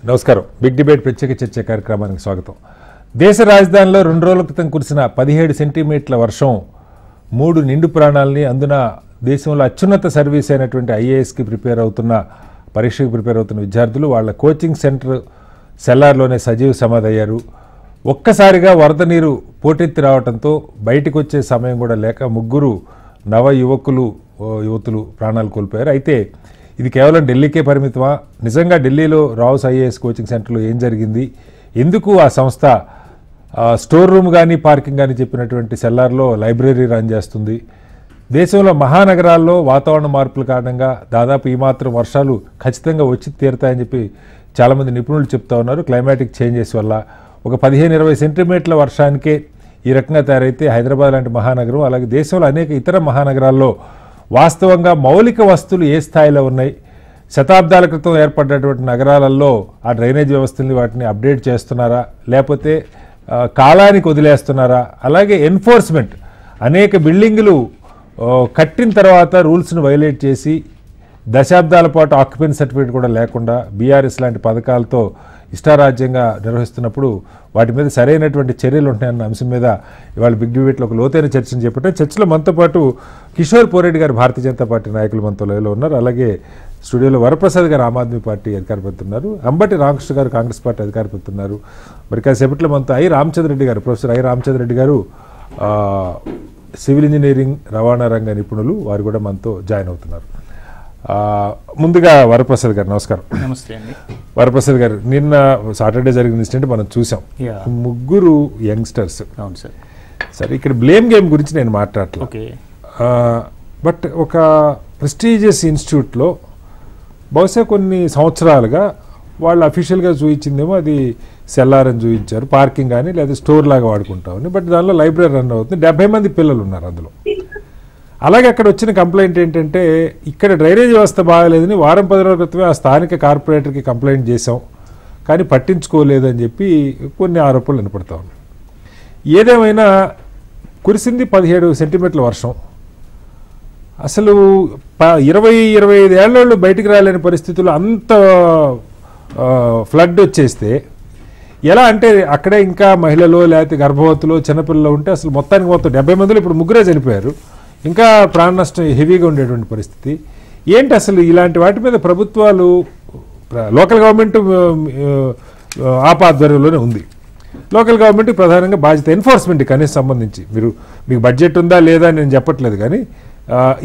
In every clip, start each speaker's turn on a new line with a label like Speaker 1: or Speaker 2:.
Speaker 1: నమస్కారం. Big debate ప్రత్యేక చర్చ కార్యక్రమానికి స్వాగతం. దేశ రాజధానిలో 2 రోజుల క్రితం కురిసిన 17 సెంటీమీటర్ల వర్షం 3 నిండు ప్రాణాలని, అందున దేశంలో అత్యున్నత సర్వీస్ అయినటువంటి ఐఏఎస్కి పరీక్షకి ప్రిపేర్ అవుతున్న విద్యార్థులు వాళ్ళ కోచింగ్ సెంటర్ సెల్లార్లోనే సజీవ సమాధయ్యారు. ఒక్కసారిగా వరద నీరు పోటెత్తి రావడంతో బయటకు వచ్చే సమయం కూడా లేక 3 నవ యువతులు ప్రాణాలు కోల్పోయారు. అయితే ఇది కేవలం ఢిల్లీకే పరిమితమా? నిజంగా ఢిల్లీలో రావుస్ ఐఏఎస్ కోచింగ్ సెంటర్లో ఏం జరిగింది? ఎందుకు ఆ సంస్థ స్టోర్ రూమ్ కానీ పార్కింగ్ కానీ చెప్పినటువంటి సెల్లార్లో లైబ్రరీ రన్ చేస్తుంది? దేశంలో మహానగరాల్లో వాతావరణ మార్పుల కారణంగా దాదాపు ఈ మాత్రం వర్షాలు ఖచ్చితంగా వచ్చి తీరుతాయని చెప్పి చాలామంది నిపుణులు చెప్తా ఉన్నారు. క్లైమాటిక్ చేంజెస్ వల్ల ఒక 15-20 సెంటీమీటర్ల వర్షానికే ఈ రకంగా తయారైతే హైదరాబాద్ లాంటి మహానగరం, అలాగే దేశంలో అనేక ఇతర మహానగరాల్లో వాస్తవంగా మౌలిక వస్తువులు ఏ స్థాయిలో ఉన్నాయి? శతాబ్దాల క్రితం ఏర్పడినటువంటి నగరాలలో ఆ డ్రైనేజ్ వ్యవస్థల్ని వాటిని అప్డేట్ చేస్తున్నారా, లేకపోతే కాలానికి వదిలేస్తున్నారా? అలాగే ఎన్ఫోర్స్మెంట్, అనేక బిల్డింగులు కట్టిన తర్వాత రూల్స్ను వైలేట్ చేసి దశాబ్దాల పాటు ఆక్యుపెన్సీ సర్టిఫికేట్ కూడా లేకుండా బీఆర్ఎస్ లాంటి పథకాలతో ఇష్టారాజ్యంగా నిర్వహిస్తున్నప్పుడు వాటి మీద సరైనటువంటి చర్యలు ఉంటాయన్న అంశం మీద ఇవాళ బిగ్ డిబేట్లో ఒక లోతైన చర్చను చేపట్టారు. చర్చలో మనతో పాటు కిషోర్ పోరెడ్డి గారు భారతీయ జనతా పార్టీ నాయకులు మనతో లైవ్లో ఉన్నారు. అలాగే స్టూడియోలో వరప్రసాద్ గారు ఆమ్ ఆద్మీ పార్టీ అధికార ప్రతినిధి, అంబటి రామకృష్ణ గారు కాంగ్రెస్ పార్టీ అధికార ప్రతినిధి, మరి కాసేపట్లో మనతో రామచంద్రరెడ్డి గారు, ప్రొఫెసర్ రామచంద్రరెడ్డి గారు సివిల్ ఇంజనీరింగ్ రవాణా రంగ నిపుణులు, వారు కూడా మనతో జాయిన్ అవుతున్నారు. ముందుగా వరప్రసాద్ గారు నమస్కారం.
Speaker 2: నమస్తే అండి.
Speaker 1: వరప్రసాద్ గారు, నిన్న సాటర్డే జరిగిన ఇన్సిడెంట్ మనం చూసాం. 3 యంగ్స్టర్స్.
Speaker 2: అవును సార్.
Speaker 1: సరే, ఇక్కడ బ్లేమ్ గేమ్ గురించి నేను మాట్లాడలేదు. బట్ ఒక ప్రెస్టీజియస్ ఇన్స్టిట్యూట్లో బహుశా కొన్ని సంవత్సరాలుగా వాళ్ళు అఫీషియల్గా చూపించిందేమో అది సెల్లార్ అని చూపించారు, పార్కింగ్ కానీ లేదా స్టోర్ లాగా వాడుకుంటామని. బట్ దానిలో లైబ్రరీ రన్ అవుతుంది, 70 మంది పిల్లలు ఉన్నారు అందులో. అలాగే అక్కడ వచ్చిన కంప్లైంట్ ఏంటంటే ఇక్కడ డ్రైనేజ్ వ్యవస్థ బాగాలేదని వారం 10 రోజుల క్రితమే ఆ స్థానిక కార్పొరేటర్కి కంప్లైంట్ చేశాం, కానీ పట్టించుకోలేదని చెప్పి కొన్ని ఆరోపణలు వినపడతా ఉన్నాయి. ఏదేమైనా కురిసింది 17 సెంటీమీటర్ల వర్షం. అసలు 20-25 ఏళ్ళలో బయటికి రాలేని పరిస్థితుల్లో అంత ఫ్లడ్ వచ్చేస్తే ఎలా అంటే అక్కడే ఇంకా మహిళలు లేకపోతే గర్భవతులు చిన్నపిల్లలు ఉంటే అసలు మొత్తం 70 మందిలో ఇప్పుడు 3 చనిపోయారు. ఇంకా ప్రాణ నష్టం హెవీగా ఉండేటువంటి పరిస్థితి ఏంటి? అసలు ఇలాంటి వాటి మీద ప్రభుత్వాలు, లోకల్ గవర్నమెంట్ ఆధ్వర్యంలోనే ఉంది. లోకల్ గవర్నమెంట్కి ప్రధానంగా బాధ్యత ఎన్ఫోర్స్మెంట్కి కనీసం సంబంధించి మీకు బడ్జెట్ ఉందా లేదా నేను చెప్పట్లేదు, కానీ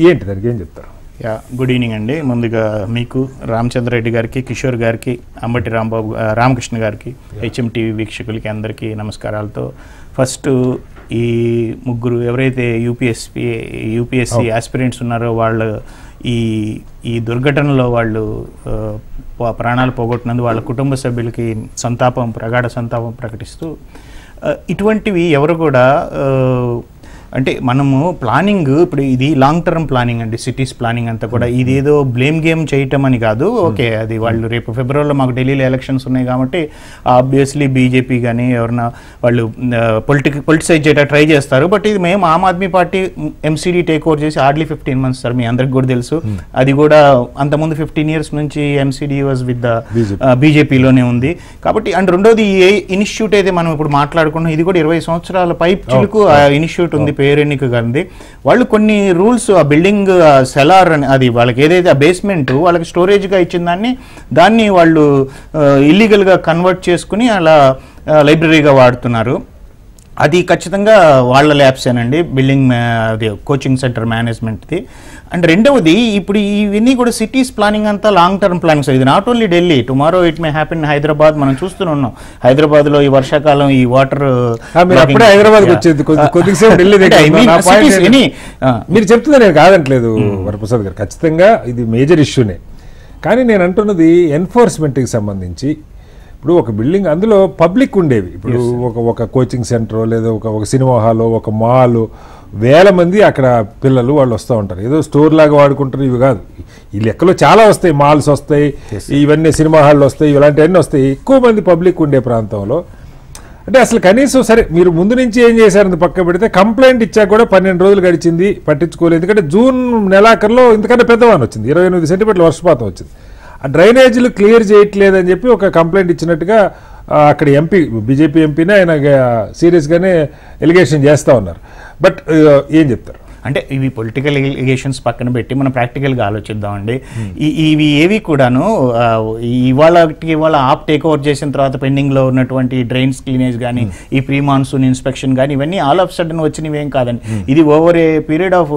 Speaker 1: ఏంటి దానికి ఏం చెప్తారు?
Speaker 2: గుడ్ ఈవినింగ్ అండి. ముందుగా మీకు, రామచంద్రరెడ్డి గారికి, కిషోర్ గారికి, అంబటి రామకృష్ణ గారికి, హెచ్ఎంటీవీ వీక్షకులకి అందరికీ నమస్కారాలతో ఫస్ట్ ఈ 3 ఎవరైతే యూపీఎస్సీ ఆస్పిరెంట్స్ ఉన్నారో వాళ్ళు ఈ దుర్ఘటనలో వాళ్ళు ప్రాణాలు పోగొట్టినందుకు వాళ్ళ కుటుంబ సభ్యులకి ప్రగాఢ సంతాపం ప్రకటిస్తూ, ఇటువంటివి ఎవరు కూడా అంటే మనము ప్లానింగ్ ఇప్పుడు ఇది లాంగ్ టర్మ్ ప్లానింగ్ అండి, సిటీస్ ప్లానింగ్ అంతా కూడా. ఇదేదో బ్లేమ్ గేమ్ చేయటం అని కాదు. ఓకే, అది వాళ్ళు రేపు ఫిబ్రవరిలో మాకు ఢిల్లీలో ఎలక్షన్స్ ఉన్నాయి కాబట్టి ఆబ్వియస్లీ బీజేపీ కానీ ఎవరన్నా వాళ్ళు పొలిటిసైజ్ చేయటం ట్రై చేస్తారు. బట్ ఇది మేము Aam Aadmi party MCD take over చేసి హార్డ్లీ 15 months సార్, మీ అందరికి కూడా తెలుసు. అది కూడా అంతకుముందు 15 years నుంచి ఎంసీడీ వాజ్ విత్ ద బీజేపీలోనే ఉంది కాబట్టి. అండ్ రెండోది ఏ ఇనిషియేట్ అయితే మనం ఇప్పుడు మాట్లాడుకున్నాం, ఇది కూడా 20 సంవత్సరాల పైప్ చిలుకు ఇనిషియేట్ ఉంది, పేరెన్నిక గాంధీ. వాళ్ళు కొన్ని రూల్స్, ఆ బిల్డింగ్ సెలార్ అని అది వాళ్ళకి ఏదైతే ఆ బేస్మెంట్ వాళ్ళకి స్టోరేజ్గా ఇచ్చిన దాన్ని వాళ్ళు ఇల్లీగల్గా కన్వర్ట్ చేసుకుని అలా లైబ్రరీగా వాడుతున్నారు. అది ఖచ్చితంగా వాళ్ళ ల్యాబ్సేనండి, బిల్డింగ్ అది కోచింగ్ సెంటర్ మేనేజ్మెంట్ది. అండ్ రెండవది ఇప్పుడు ఇవన్నీ కూడా సిటీస్ ప్లానింగ్ అంతా లాంగ్ టర్మ్ ప్లానింగ్ సార్. ఇది not only Delhi, tomorrow it may happen Hyderabad. మనం చూస్తూనే ఉన్నాం హైదరాబాద్లో ఈ వర్షాకాలం ఈ వాటర్
Speaker 1: మీరు చెప్తుంది నేను కాదంటలేదు వరప్రసాద్ గారు, ఖచ్చితంగా ఇది మేజర్ ఇష్యూనే. కానీ నేను అంటున్నది ఎన్ఫోర్స్మెంట్కి సంబంధించి. ఇప్పుడు ఒక బిల్డింగ్ అందులో పబ్లిక్ ఉండేవి, ఇప్పుడు ఒక కోచింగ్ సెంటర్ లేదా ఒక సినిమా హాల్, ఒక మాల్, 1000 మంది అక్కడ పిల్లలు వాళ్ళు వస్తూ ఉంటారు. ఏదో స్టోర్ లాగా వాడుకుంటారు, ఇవి కాదు. ఈ లెక్కలో చాలా వస్తాయి, మాల్స్ వస్తాయి, ఇవన్నీ సినిమా హాళ్ళు వస్తాయి, ఇలాంటివన్నీ వస్తాయి. ఎక్కువ మంది పబ్లిక్ ఉండే ప్రాంతంలో అంటే అసలు కనీసం సరే మీరు ముందు నుంచి ఏం చేశారని పక్క పెడితే కంప్లైంట్ ఇచ్చాక కూడా 12 రోజులు గడిచింది, పట్టించుకోలేదు. ఎందుకంటే జూన్ నెలాఖరులో ఇంతకంటే పెద్దవాన్ వచ్చింది, 28 సెంటీమీటర్ల వర్షపాతం వచ్చింది. ఆ డ్రైనేజీలు క్లియర్ చేయట్లేదని చెప్పి ఒక కంప్లైంట్ ఇచ్చినట్టుగా అక్కడ ఎంపీ బీజేపీ ఎంపీనే ఆయన సీరియస్గానే ఎలిగేషన్ చేస్తూ ఉన్నారు. బట్ ఏం చెప్తారు?
Speaker 2: అంటే ఇవి పొలిటికల్ ఎలిగేషన్స్ పక్కన పెట్టి మనం ప్రాక్టికల్గా ఆలోచిద్దామండి. ఇవి ఏవి కూడాను ఇవాళ ఆప్ టేక్ ఓవర్ చేసిన తర్వాత పెండింగ్లో ఉన్నటువంటి డ్రైన్స్ క్లీనేజ్ కానీ ఈ ప్రీ మాన్సూన్ ఇన్స్పెక్షన్ కానీ ఇవన్నీ ఆల్ ఆఫ్ సడన్ వచ్చినవి ఏం కాదండి. ఇది over a period of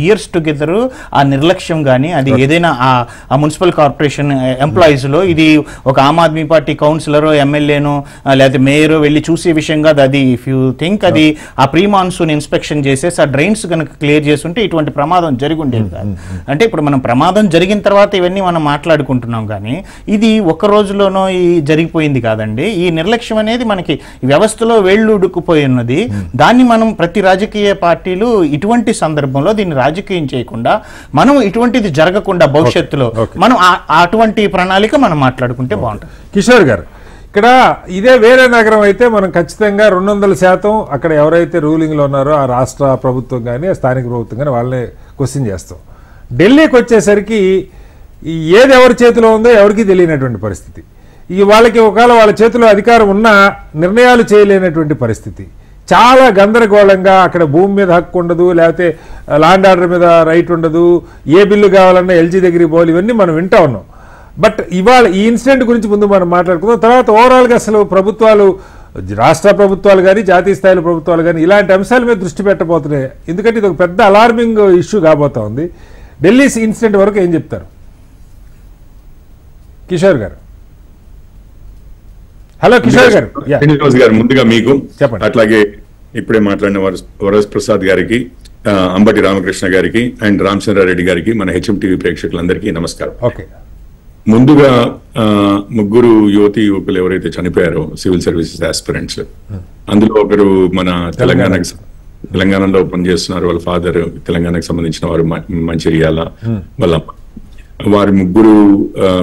Speaker 2: years together ఆ నిర్లక్ష్యం కానీ అది ఏదైనా ఆ మున్సిపల్ కార్పొరేషన్ ఎంప్లాయీస్లో ఇది ఒక ఆమ్ ఆద్మీ పార్టీ కౌన్సిలరో ఎమ్మెల్యేనో లేకపోతే మేయరో వెళ్ళి చూసే విషయం కాదు అది. ఇఫ్ యూ థింక్ అది ఆ ప్రీ మాన్సూన్ ఇన్స్పెక్షన్ చేసేసి ఆ డ్రైన్స్ కనుక క్లియర్ చేస్తుంటే ఇటువంటి ప్రమాదం జరిగి ఉండేది కాదు. అంటే ఇప్పుడు మనం ప్రమాదం జరిగిన తర్వాత ఇవన్నీ మనం మాట్లాడుకుంటున్నాం కానీ ఇది ఒక్క రోజులోనో జరిగిపోయింది కాదండి. ఈ నిర్లక్ష్యం అనేది మనకి వ్యవస్థలో వేళ్ళుడుకుపోయి ఉన్నది. దాన్ని మనం ప్రతి రాజకీయ పార్టీలు ఇటువంటి సందర్భంలో దీన్ని రాజకీయం చేయకుండా మనం ఇటువంటిది జరగకుండా భవిష్యత్తులో మనం అటువంటి ప్రణాళిక మనం మాట్లాడుకుంటే బాగుంటుంది.
Speaker 1: కిషోర్ గారు, ఇక్కడ ఇదే వేరే నగరం అయితే మనం ఖచ్చితంగా 200% అక్కడ ఎవరైతే రూలింగ్లో ఉన్నారో ఆ రాష్ట్ర ప్రభుత్వం కానీ స్థానిక ప్రభుత్వం కానీ వాళ్ళని క్వశ్చన్ చేస్తాం. ఢిల్లీకి వచ్చేసరికి ఏది ఎవరి చేతిలో ఉందో ఎవరికి తెలియనటువంటి పరిస్థితి. వాళ్ళకి ఒకవేళ వాళ్ళ చేతిలో అధికారం ఉన్నా నిర్ణయాలు చేయలేనటువంటి పరిస్థితి. చాలా గందరగోళంగా అక్కడ భూమి మీద హక్కు ఉండదు, లేకపోతే ల్యాండ్ ఆర్డర్ మీద రైట్ ఉండదు, ఏ బిల్లు కావాలన్నా ఎల్జీ దగ్గరికి పోవాలి, ఇవన్నీ మనం వింటా ఉన్నాం. బట్ ఇవాళ ఈ ఇన్సిడెంట్ గురించి ముందు మనం మాట్లాడుకుందాం. తర్వాత ఓవరాల్గా అసలు ప్రభుత్వాలు, రాష్ట్ర ప్రభుత్వాలు కానీ జాతీయ స్థాయిలో ప్రభుత్వాలు కానీ ఇలాంటి అంశాల మీద దృష్టి పెట్టబోతున్నాయి. ఎందుకంటే ఇది ఒక పెద్ద అలార్మింగ్ ఇష్యూ కాబోతా ఉంది. ఢిల్లీ ఇన్సిడెంట్ వరకు ఏం చెప్తారు కిషోర్ గారు? హలో కిషోర్ గారు.
Speaker 3: ముందుగా మీకు చెప్పండి. అట్లాగే ఇప్పుడే మాట్లాడిన వరస్ ప్రసాద్ గారికి, అంబటి రామకృష్ణ గారికి అండ్ రామచంద్రారెడ్డి గారికి, మన హెచ్ఎంటీవీ ప్రేక్షకులందరికీ నమస్కారం.
Speaker 1: ఓకే,
Speaker 3: ముందుగా ముగ్గురు యువతి యువకులు ఎవరైతే చనిపోయారో సివిల్ సర్వీసెస్ ఆస్పిరెంట్స్, అందులో ఒకరు మన తెలంగాణలో పనిచేస్తున్నారు. వాళ్ళ ఫాదర్ తెలంగాణకు సంబంధించిన వారు మంచిర్యాల, వాళ్ళ వారి ముగ్గురు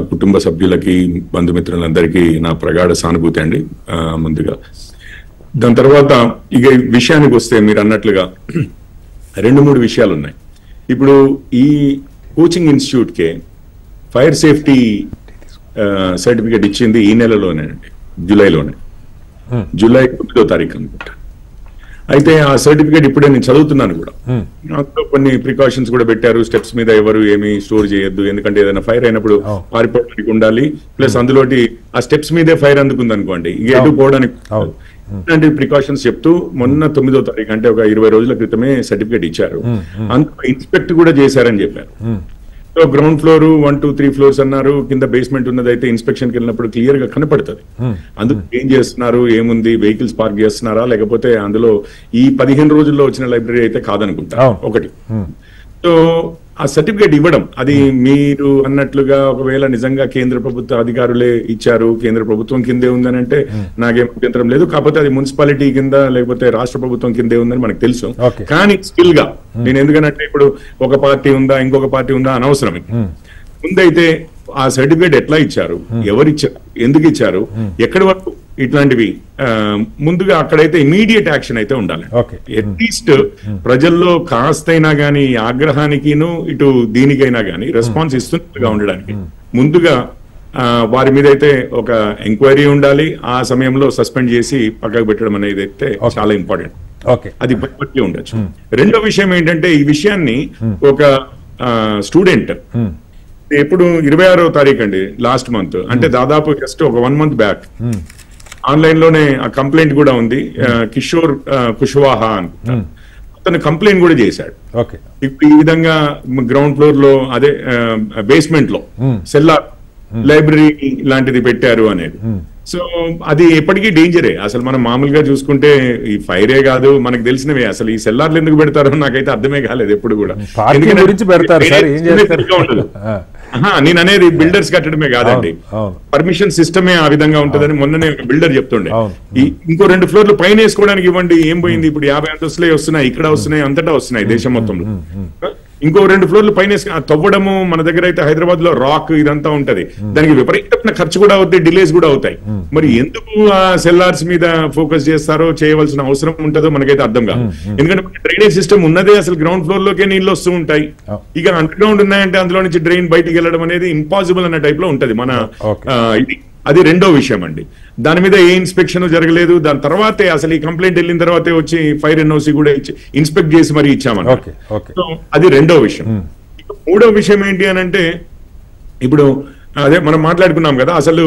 Speaker 3: కుటుంబ సభ్యులకి బంధుమిత్రులందరికీ నా ప్రగాఢ సానుభూతి అండి ముందుగా. దాని తర్వాత ఇక విషయానికి వస్తే మీరు అన్నట్లుగా 2-3 విషయాలు ఉన్నాయి. ఇప్పుడు ఈ కోచింగ్ ఇన్స్టిట్యూట్కే ఫైర్ సేఫ్టీ సర్టిఫికేట్ ఇచ్చింది ఈ నెలలోనేనండి, జూలైలోనే, జూలై 9వ తారీఖు అనుకుంటా. అయితే ఆ సర్టిఫికేట్ ఇప్పుడే నేను చదువుతున్నాను కూడా. అందులో కొన్ని ప్రికాషన్స్ కూడా పెట్టారు. స్టెప్స్ మీద ఎవరు ఏమి స్టోర్ చేయొద్దు, ఎందుకంటే ఏదైనా ఫైర్ అయినప్పుడు పారిపోవడానికి ఉండాలి. ప్లస్ అందులోటి ఆ స్టెప్స్ మీదే ఫైర్ అందుకుంది అనుకోండి, ఇక ఎటు పోవడానికి ఇలాంటి ప్రికాషన్స్ చెప్తూ మొన్న 9వ తారీఖు అంటే ఒక 20 రోజుల క్రితమే సర్టిఫికేట్ ఇచ్చారు. అందులో ఇన్స్పెక్ట్ కూడా చేశారని చెప్పారు. సో గ్రౌండ్ ఫ్లోర్ 1, 2, 3 ఫ్లోర్స్ అన్నారు. కింద బేస్మెంట్ ఉన్నదైతే ఇన్స్పెక్షన్కి వెళ్ళినప్పుడు క్లియర్ గా కనపడుతుంది. అందుకు ఏం చేస్తున్నారు, ఏముంది, వెహికల్స్ పార్క్ చేస్తున్నారా, లేకపోతే అందులో ఈ 15 రోజుల్లో వచ్చిన లైబ్రరీ అయితే కాదనుకుంటా ఒకటి. సో ఆ సర్టిఫికేట్ ఇవ్వడం, అది మీరు అన్నట్లుగా ఒకవేళ నిజంగా కేంద్ర ప్రభుత్వ అధికారులే ఇచ్చారు, కేంద్ర ప్రభుత్వం కిందే ఉందని అంటే నాకేం అభ్యంతరం లేదు. కాకపోతే అది మున్సిపాలిటీ కింద లేకపోతే రాష్ట్ర ప్రభుత్వం కిందే ఉందని మనకు తెలుసు. కానీ స్టిల్ గా నేను ఎందుకనంటే ఇప్పుడు ఒక పార్టీ ఉందా ఇంకొక పార్టీ ఉందా అనవసరమే. ముందైతే ఆ సర్టిఫికేట్ ఎట్లా ఇచ్చారు, ఎవరిచ్చారు, ఎందుకు ఇచ్చారు, ఎక్కడి వరకు ఇట్లాంటివి ముందుగా అక్కడైతే ఇమీడియట్ యాక్షన్ అయితే ఉండాలి. అట్లీస్ట్ ప్రజల్లో కాస్తైనా గానీ ఆగ్రహానికిను ఇటు దీనికైనా గానీ రెస్పాన్స్ ఇస్తున్నట్టుగా ఉండడానికి ముందుగా వారి మీద అయితే ఒక ఎంక్వైరీ ఉండాలి. ఆ సమయంలో సస్పెండ్ చేసి పక్కకు పెట్టడం అనేది అయితే చాలా ఇంపార్టెంట్. అది బట్టి ఉండొచ్చు. రెండో విషయం ఏంటంటే ఈ విషయాన్ని ఒక స్టూడెంట్ ఎప్పుడు 26వ తారీఖు అండి లాస్ట్ మంత్, అంటే దాదాపు జస్ట్ ఒక 1 month బ్యాక్ ఆన్లైన్ లోనే ఆ కంప్లైంట్ కూడా ఉంది. కిషోర్ కుష్వాహా అని అతను కంప్లైంట్ కూడా చేశాడు. ఇప్పుడు ఈ విధంగా గ్రౌండ్ ఫ్లోర్ లో అదే బేస్మెంట్ లో సెల్లార్ లైబ్రరీ లాంటిది పెట్టారు అనేది. సో అది ఎప్పటికీ డేంజరే. అసలు మనం మామూలుగా చూసుకుంటే ఈ ఫైరే కాదు మనకు తెలిసినవే. అసలు ఈ సెల్లార్లు ఎందుకు పెడతారో నాకైతే అర్థమే కాలేదు ఎప్పుడు కూడా. నేను అనేది బిల్డర్స్ కట్టడమే కాదండి, పర్మిషన్ సిస్టమే ఆ విధంగా ఉంటుందని మొన్ననే బిల్డర్ చెప్తుండే. ఇంకో 2 ఫ్లోర్లు పైన వేసుకోవడానికి ఇవ్వండి, ఏం పోయింది, ఇప్పుడు 50 అంతస్తులే వస్తున్నాయి, ఇక్కడ వస్తున్నాయి, అంతటా వస్తున్నాయి దేశం మొత్తంలో. ఇంకో 2 ఫ్లోర్లు పైన తవ్వడము. మన దగ్గర అయితే హైదరాబాద్ లో రాక్ ఇదంతా ఉంటది, దానికి విపరీతమైన ఖర్చు కూడా అవుతాయి, డిలేస్ కూడా అవుతాయి. మరి ఎందుకు ఆ సెల్లార్స్ మీద ఫోకస్ చేస్తారో, చేయవలసిన అవసరం ఉంటుందో మనకైతే అర్థం కాదు. ఎందుకంటే డ్రైనేజ్ సిస్టమ్ ఉన్నదే అసలు గ్రౌండ్ ఫ్లోర్ లోకే నీళ్ళు వస్తూ ఉంటాయి. ఇక అండర్ గ్రౌండ్ ఉన్నాయంటే అందులో నుంచి డ్రైన్ బయటికి వెళ్ళడం అనేది ఇంపాసిబుల్ అన్న టైప్ లో ఉంటది మన ఇది. అది రెండో విషయం అండి. దాని మీద ఏ ఇన్స్పెక్షన్ జరగలేదు. దాని తర్వాతే అసలు ఈ కంప్లైంట్ వెళ్ళిన తర్వాతే వచ్చి ఫైర్ ఎన్ఓసి కూడా ఇన్స్పెక్ట్ చేసి మరి ఇచ్చామన్నమాట. సో అది రెండో విషయం. మూడో విషయం ఏంటి అని అంటే, ఇప్పుడు అదే మనం మాట్లాడుకున్నాం కదా, అసలు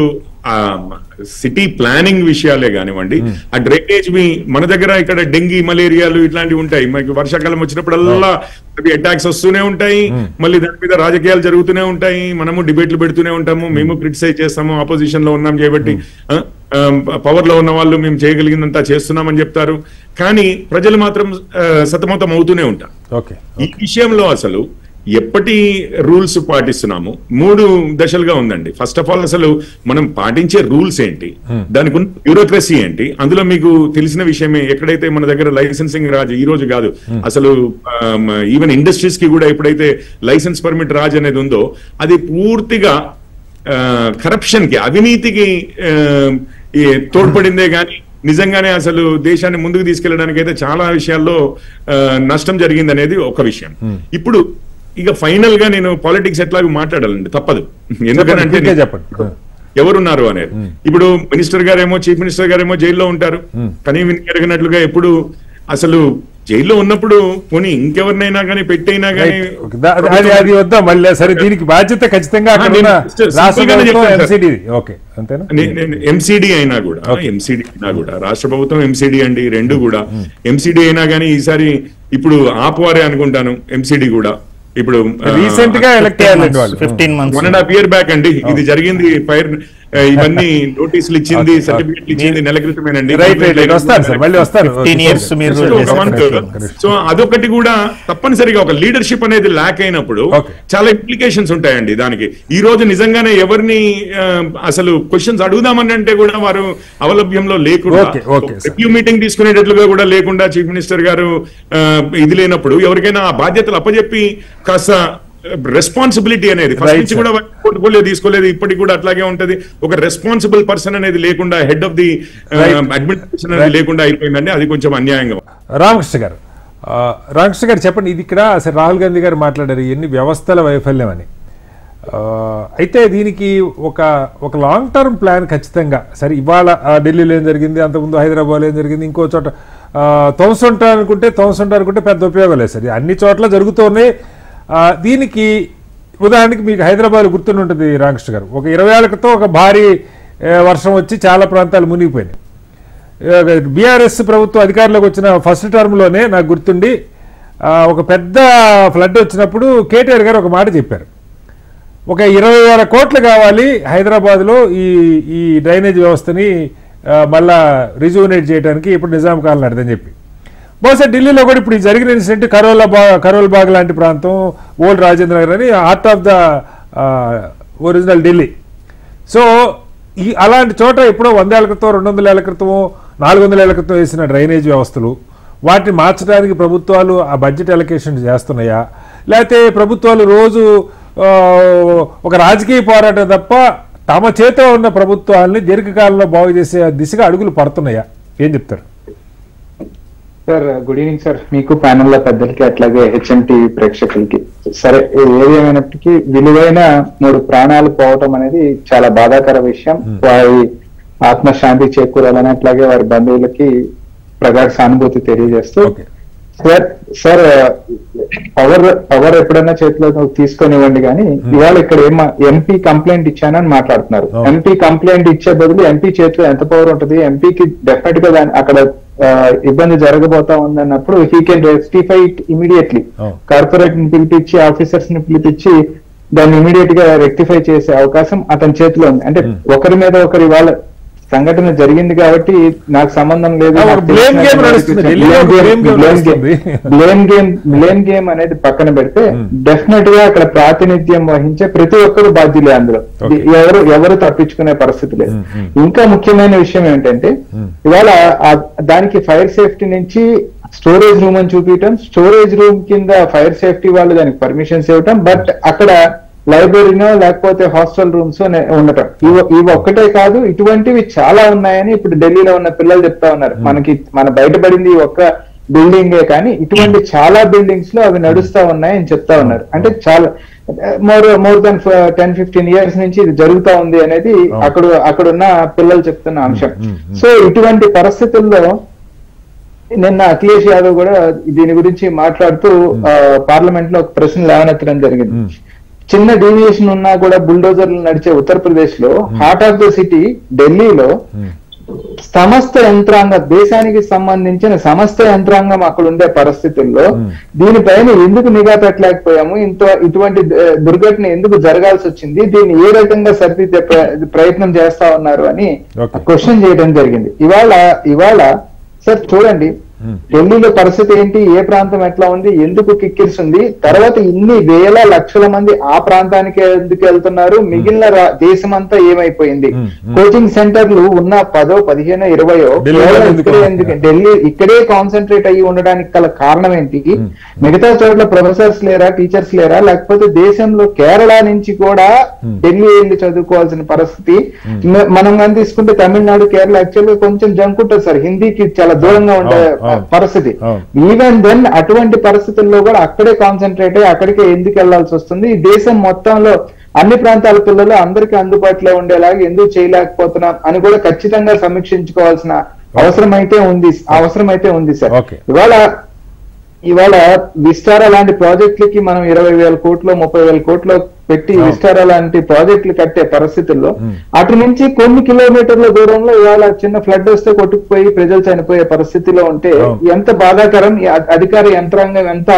Speaker 3: సిటీ ప్లానింగ్ విషయాలే కానివ్వండి, ఆ డ్రైనేజ్ మన దగ్గర ఇక్కడ డెంగీ, మలేరియాలు ఇట్లాంటివి ఉంటాయి. మనకి వర్షాకాలం వచ్చినప్పుడల్లా అవి అటాక్స్ వస్తూనే ఉంటాయి, మళ్ళీ దాని మీద రాజకీయాలు జరుగుతూనే ఉంటాయి, మనము డిబేట్లు పెడుతూనే ఉంటాము, మేము క్రిటిసైజ్ చేస్తాము, ఆపోజిషన్ లో ఉన్నాం చేయబట్టి, పవర్ లో ఉన్న వాళ్ళు మేము చేయగలిగిందంతా చేస్తున్నామని చెప్తారు, కానీ ప్రజలు మాత్రం సతమతం అవుతూనే ఉంటారు. ఈ విషయంలో అసలు ఎప్పటి రూల్స్ పాటిస్తున్నాము 3 దశలుగా ఉందండి. ఫస్ట్ ఆఫ్ ఆల్ అసలు మనం పాటించే రూల్స్ ఏంటి, దానికి ఉన్న బ్యూరోక్రసీ ఏంటి. అందులో మీకు తెలిసిన విషయమే, ఎక్కడైతే మన దగ్గర లైసెన్సింగ్ రాజు ఈ రోజు కాదు, అసలు ఈవెన్ ఇండస్ట్రీస్ కి కూడా ఎప్పుడైతే లైసెన్స్ పర్మిట్ రాజ్ అనేది ఉందో, అది పూర్తిగా కరప్షన్ కి, అవినీతికి తోడ్పడిందే గాని నిజంగానే అసలు దేశాన్ని ముందుకు తీసుకెళ్లడానికి అయితే చాలా విషయాల్లో నష్టం జరిగింది అనేది ఒక విషయం. ఇప్పుడు ఇక ఫైనల్ గా నేను పాలిటిక్స్ ఎట్లాగో మాట్లాడాలండి, తప్పదు. ఎందుకంటే ఎవరున్నారు అనేది. ఇప్పుడు మినిస్టర్ గారేమో, చీఫ్ మినిస్టర్ గారేమో జైల్లో ఉంటారు, కానీ ఎరగనట్లుగా ఎప్పుడు అసలు జైల్లో ఉన్నప్పుడు పోనీ ఇంకెవరినైనా కానీ పెట్టైనా కానీ
Speaker 1: అది వద్దాం మళ్ళీ. సరే, దీనికి బాధ్యత ఖచ్చితంగా
Speaker 3: ఎంసీడీ అయినా కూడా రాష్ట్ర ప్రభుత్వం ఎంసీడీ అండి, రెండు కూడా ఎంసీడీ అయినా కానీ ఈసారి ఇప్పుడు ఆపువారే అనుకుంటాను ఎంసీడీ కూడా. ఇప్పుడు
Speaker 1: రీసెంట్ గా ఎలక్ట్ అయ్యారు
Speaker 3: 1.5 year బ్యాక్ అండి ఇది జరిగింది. ఫైర్ ఇవన్నీ నోటీసులు ఇచ్చింది, సర్టిఫికెట్లు ఇచ్చింది నెల క్రితమేనండి. సో అదొకటి కూడా తప్పనిసరిగా ఒక లీడర్షిప్ అనేది ల్యాక్ అయినప్పుడు చాలా ఇంప్లికేషన్స్ ఉంటాయండి దానికి. ఈ రోజు నిజంగానే ఎవరిని అసలు క్వశ్చన్స్ అడుగుదామని అంటే కూడా వారు అవలభ్యంలో లేకుండా, రివ్యూ మీటింగ్ తీసుకునేటట్లుగా కూడా లేకుండా చీఫ్ మినిస్టర్ గారు ఇది లేనప్పుడు ఎవరికైనా ఆ బాధ్యతలు అప్పచెప్పి కాస్త రెస్పాన్సిబిలిటీ అనేది ఫస్ట్ నుంచి కూడా పోర్ట్ఫోలియో తీసుకోలేదు, ఇప్పటికి కూడా అట్లాగే ఉంటది. ఒక రెస్పాన్సిబుల్ పర్సన్ అనేది లేకుండా, హెడ్ ఆఫ్ ది అడ్మినిస్ట్రేషన్ అనేది లేకుండా అయిపోయిందండి. అది కొంచెం అన్యాయంగా.
Speaker 1: రామకృష్ణ గారు చెప్పండి, ఇది ఇక్కడ అసలు రాహుల్ గాంధీ గారు మాట్లాడారు ఎన్ని వ్యవస్థల వైఫల్యం అని. అయితే దీనికి ఒక లాంగ్ టర్మ్ ప్లాన్ ఖచ్చితంగా. సరే, ఇవాళ ఢిల్లీలో ఏం జరిగింది, అంతకుముందు హైదరాబాద్లో ఏం జరిగింది, ఇంకో చోట తోమసుంట అనుకుంటే పెద్ద ఉపయోగం లేదు. సరే, అన్ని చోట్ల జరుగుతున్నాయి. దీనికి ఉదాహరణకి మీకు హైదరాబాద్ గుర్తుండి ఉంటుంది రామకృష్ణ గారు, ఒక 20 ఏళ్ల క్రితం ఒక భారీ వర్షం వచ్చి చాలా ప్రాంతాలు మునిగిపోయినాయి. బీఆర్ఎస్ ప్రభుత్వం అధికారంలోకి వచ్చిన ఫస్ట్ టర్మ్లోనే నాకు గుర్తుండి ఒక పెద్ద ఫ్లడ్ వచ్చినప్పుడు కేటీఆర్ గారు ఒక మాట చెప్పారు, ఒక 20,000 కోట్లు కావాలి హైదరాబాద్లో ఈ డ్రైనేజ్ వ్యవస్థని మళ్ళా రిజూనేట్ చేయడానికి, ఇప్పుడు నిజాం కాలనీ అర్థం చెప్పి. బహుశా ఢిల్లీలో కూడా ఇప్పుడు జరిగిన ఇన్సిడెంట్ కరోల్ బాగ్ లాంటి ప్రాంతం, ఓల్డ్ రాజేంద్ర నగర్ అని heart of the original Delhi. So అలాంటి చోట ఎప్పుడో 100 ఏళ్ల క్రితం, 200 ఏళ్ల క్రితమో, 400 ఏళ్ల క్రితం వేసిన డ్రైనేజ్ వ్యవస్థలు, వాటిని మార్చడానికి ప్రభుత్వాలు ఆ బడ్జెట్ అలొకేషన్ చేస్తున్నాయా, లేకపోతే ప్రభుత్వాలు రోజు ఒక రాజకీయ పోరాటం తప్ప తమ చేతిలో ఉన్న ప్రభుత్వాలని దీర్ఘకాలంలో బాగు చేసే దిశగా అడుగులు పడుతున్నాయా? ఏం చెప్తారు
Speaker 4: సార్? గుడ్ ఈవినింగ్ సార్, మీకు ప్యానెల్ లో పెద్దలకి అట్లాగే హెచ్ఎంటీవీ ప్రేక్షకులకి. సరే, ఏది ఏమైనప్పటికీ విలువైన 3 ప్రాణాలు పోవటం అనేది చాలా బాధాకర విషయం. వారి ఆత్మశాంతి చేకూరాలని అట్లాగే వారి బంధువులకి ప్రగాఢ సానుభూతి తెలియజేస్తూ, సార్ పవర్ ఎప్పుడైనా చేతిలో తీసుకొనివ్వండి, కానీ ఇవాళ ఇక్కడ ఎంపీ కంప్లైంట్ ఇచ్చానని మాట్లాడుతున్నారు. ఎంపీ కంప్లైంట్ ఇచ్చే బదులు ఎంపీ చేతిలో ఎంత పవర్ ఉంటుంది? ఎంపీకి డెఫినెట్ గా అక్కడ ఇబ్బంది జరగబోతా ఉందన్నప్పుడు he can rectify it immediately. Corporate ని పిలిపించి, ఆఫీసర్స్ ని పిలిపించి దాన్ని ఇమీడియట్ గా రెక్టిఫై చేసే అవకాశం అతని చేతిలో ఉంది. అంటే ఒకరి మీద ఒకరి వాళ్ళ సంఘటన జరిగింది కాబట్టి నాకు సంబంధం లేదు, బ్లేమ్ గేమ్ అనేది పక్కన పెడితే డెఫినెట్ గా అక్కడ ప్రాతినిధ్యం వహించే ప్రతి ఒక్కరు బాధ్యులే. అందులో ఎవరు తప్పించుకునే పరిస్థితి లేదు. ఇంకా ముఖ్యమైన విషయం ఏంటంటే, ఇవాళ దానికి ఫైర్ సేఫ్టీ నుంచి స్టోరేజ్ రూమ్ అని చూపించడం, స్టోరేజ్ రూమ్ కింద ఫైర్ సేఫ్టీ వాళ్ళు దానికి పర్మిషన్స్ ఇవ్వటం, బట్ అక్కడ లైబ్రరీనో లేకపోతే హాస్టల్ రూమ్స్ ఉండటం. ఇవి ఒక్కటే కాదు, ఇటువంటివి చాలా ఉన్నాయని ఇప్పుడు ఢిల్లీలో ఉన్న పిల్లలు చెప్తా ఉన్నారు. మన బయటపడింది ఒక్క బిల్డింగే కానీ ఇటువంటి చాలా బిల్డింగ్స్ లో అవి నడుస్తా ఉన్నాయని చెప్తా ఉన్నారు. అంటే చాలా మోర్ దెన్ 10-15 years నుంచి ఇది జరుగుతా ఉంది అనేది అక్కడున్న పిల్లలు చెప్తున్న అంశం. సో ఇటువంటి పరిస్థితుల్లో నిన్న అఖిలేష్ యాదవ్ కూడా దీని గురించి మాట్లాడుతూ పార్లమెంట్ లో ఒక ప్రశ్న లేవనెత్తడం జరిగింది. చిన్న డీవియేషన్ ఉన్నా కూడా బుల్డోజర్లు నడిచే ఉత్తరప్రదేశ్ లో హార్ట్ ఆఫ్ ద సిటీ ఢిల్లీలో సమస్త యంత్రాంగం, దేశానికి సంబంధించిన సమస్త యంత్రాంగం అక్కడ ఉండే పరిస్థితుల్లో దీనిపైన ఎందుకు నిఘా పెట్టలేకపోయాము, ఇటువంటి దుర్ఘటన ఎందుకు జరగాల్సి వచ్చింది, దీన్ని ఏ రకంగా సరిదిద్దే ప్రయత్నం చేస్తా ఉన్నారు అని క్వశ్చన్ చేయడం జరిగింది. ఇవాళ సార్ చూడండి ఢిల్లీలో పరిస్థితి ఏంటి, ఏ ప్రాంతం ఎట్లా ఉంది, ఎందుకు కిక్కిరిస్తుంది, తర్వాత ఇన్ని వేల లక్షల మంది ఆ ప్రాంతానికి ఎందుకు వెళ్తున్నారు, మిగిలిన దేశమంతా ఏమైపోయింది, కోచింగ్ సెంటర్లు ఉన్న 10, 15, 20 ఢిల్లీ ఇక్కడే కాన్సన్ట్రేట్ అయ్యి ఉండడానికి గల కారణం ఏంటి, మిగతా చోట్ల ప్రొఫెసర్స్ లేరా, టీచర్స్ లేరా, లేకపోతే దేశంలో కేరళ నుంచి కూడా ఢిల్లీ వెళ్ళి చదువుకోవాల్సిన పరిస్థితి. మనం కానీ తీసుకుంటే తమిళనాడు, కేరళ యాక్చువల్ గా కొంచెం జంక్ ఉంటుంది సార్, హిందీకి చాలా దూరంగా ఉండే పరిస్థితి. ఈవెన్ దెన్ అటువంటి పరిస్థితుల్లో కూడా అక్కడే కాన్సన్ట్రేట్ అయ్యి అక్కడికే ఎందుకు వెళ్లాల్సి వస్తుంది, ఈ దేశం మొత్తంలో అన్ని ప్రాంతాల పిల్లలు అందరికీ అందుబాటులో ఉండేలాగా ఎందుకు చేయలేకపోతున్నాం అని కూడా ఖచ్చితంగా సమీక్షించుకోవాల్సిన అవసరం అయితే ఉంది సార్. ఇవాళ విస్తారా లాంటి ప్రాజెక్టులకి మనం 20,000 కోట్లు 30,000 కోట్లు పెట్టి విస్తారా లాంటి ప్రాజెక్టులు కట్టే పరిస్థితుల్లో అటు నుంచి కొన్ని కిలోమీటర్ల దూరంలో ఇవాళ చిన్న ఫ్లడ్ వస్తే కొట్టుకుపోయి ప్రజలు చనిపోయే పరిస్థితిలో ఉంటే ఎంత బాధాకరం, అధికార యంత్రాంగం ఎంత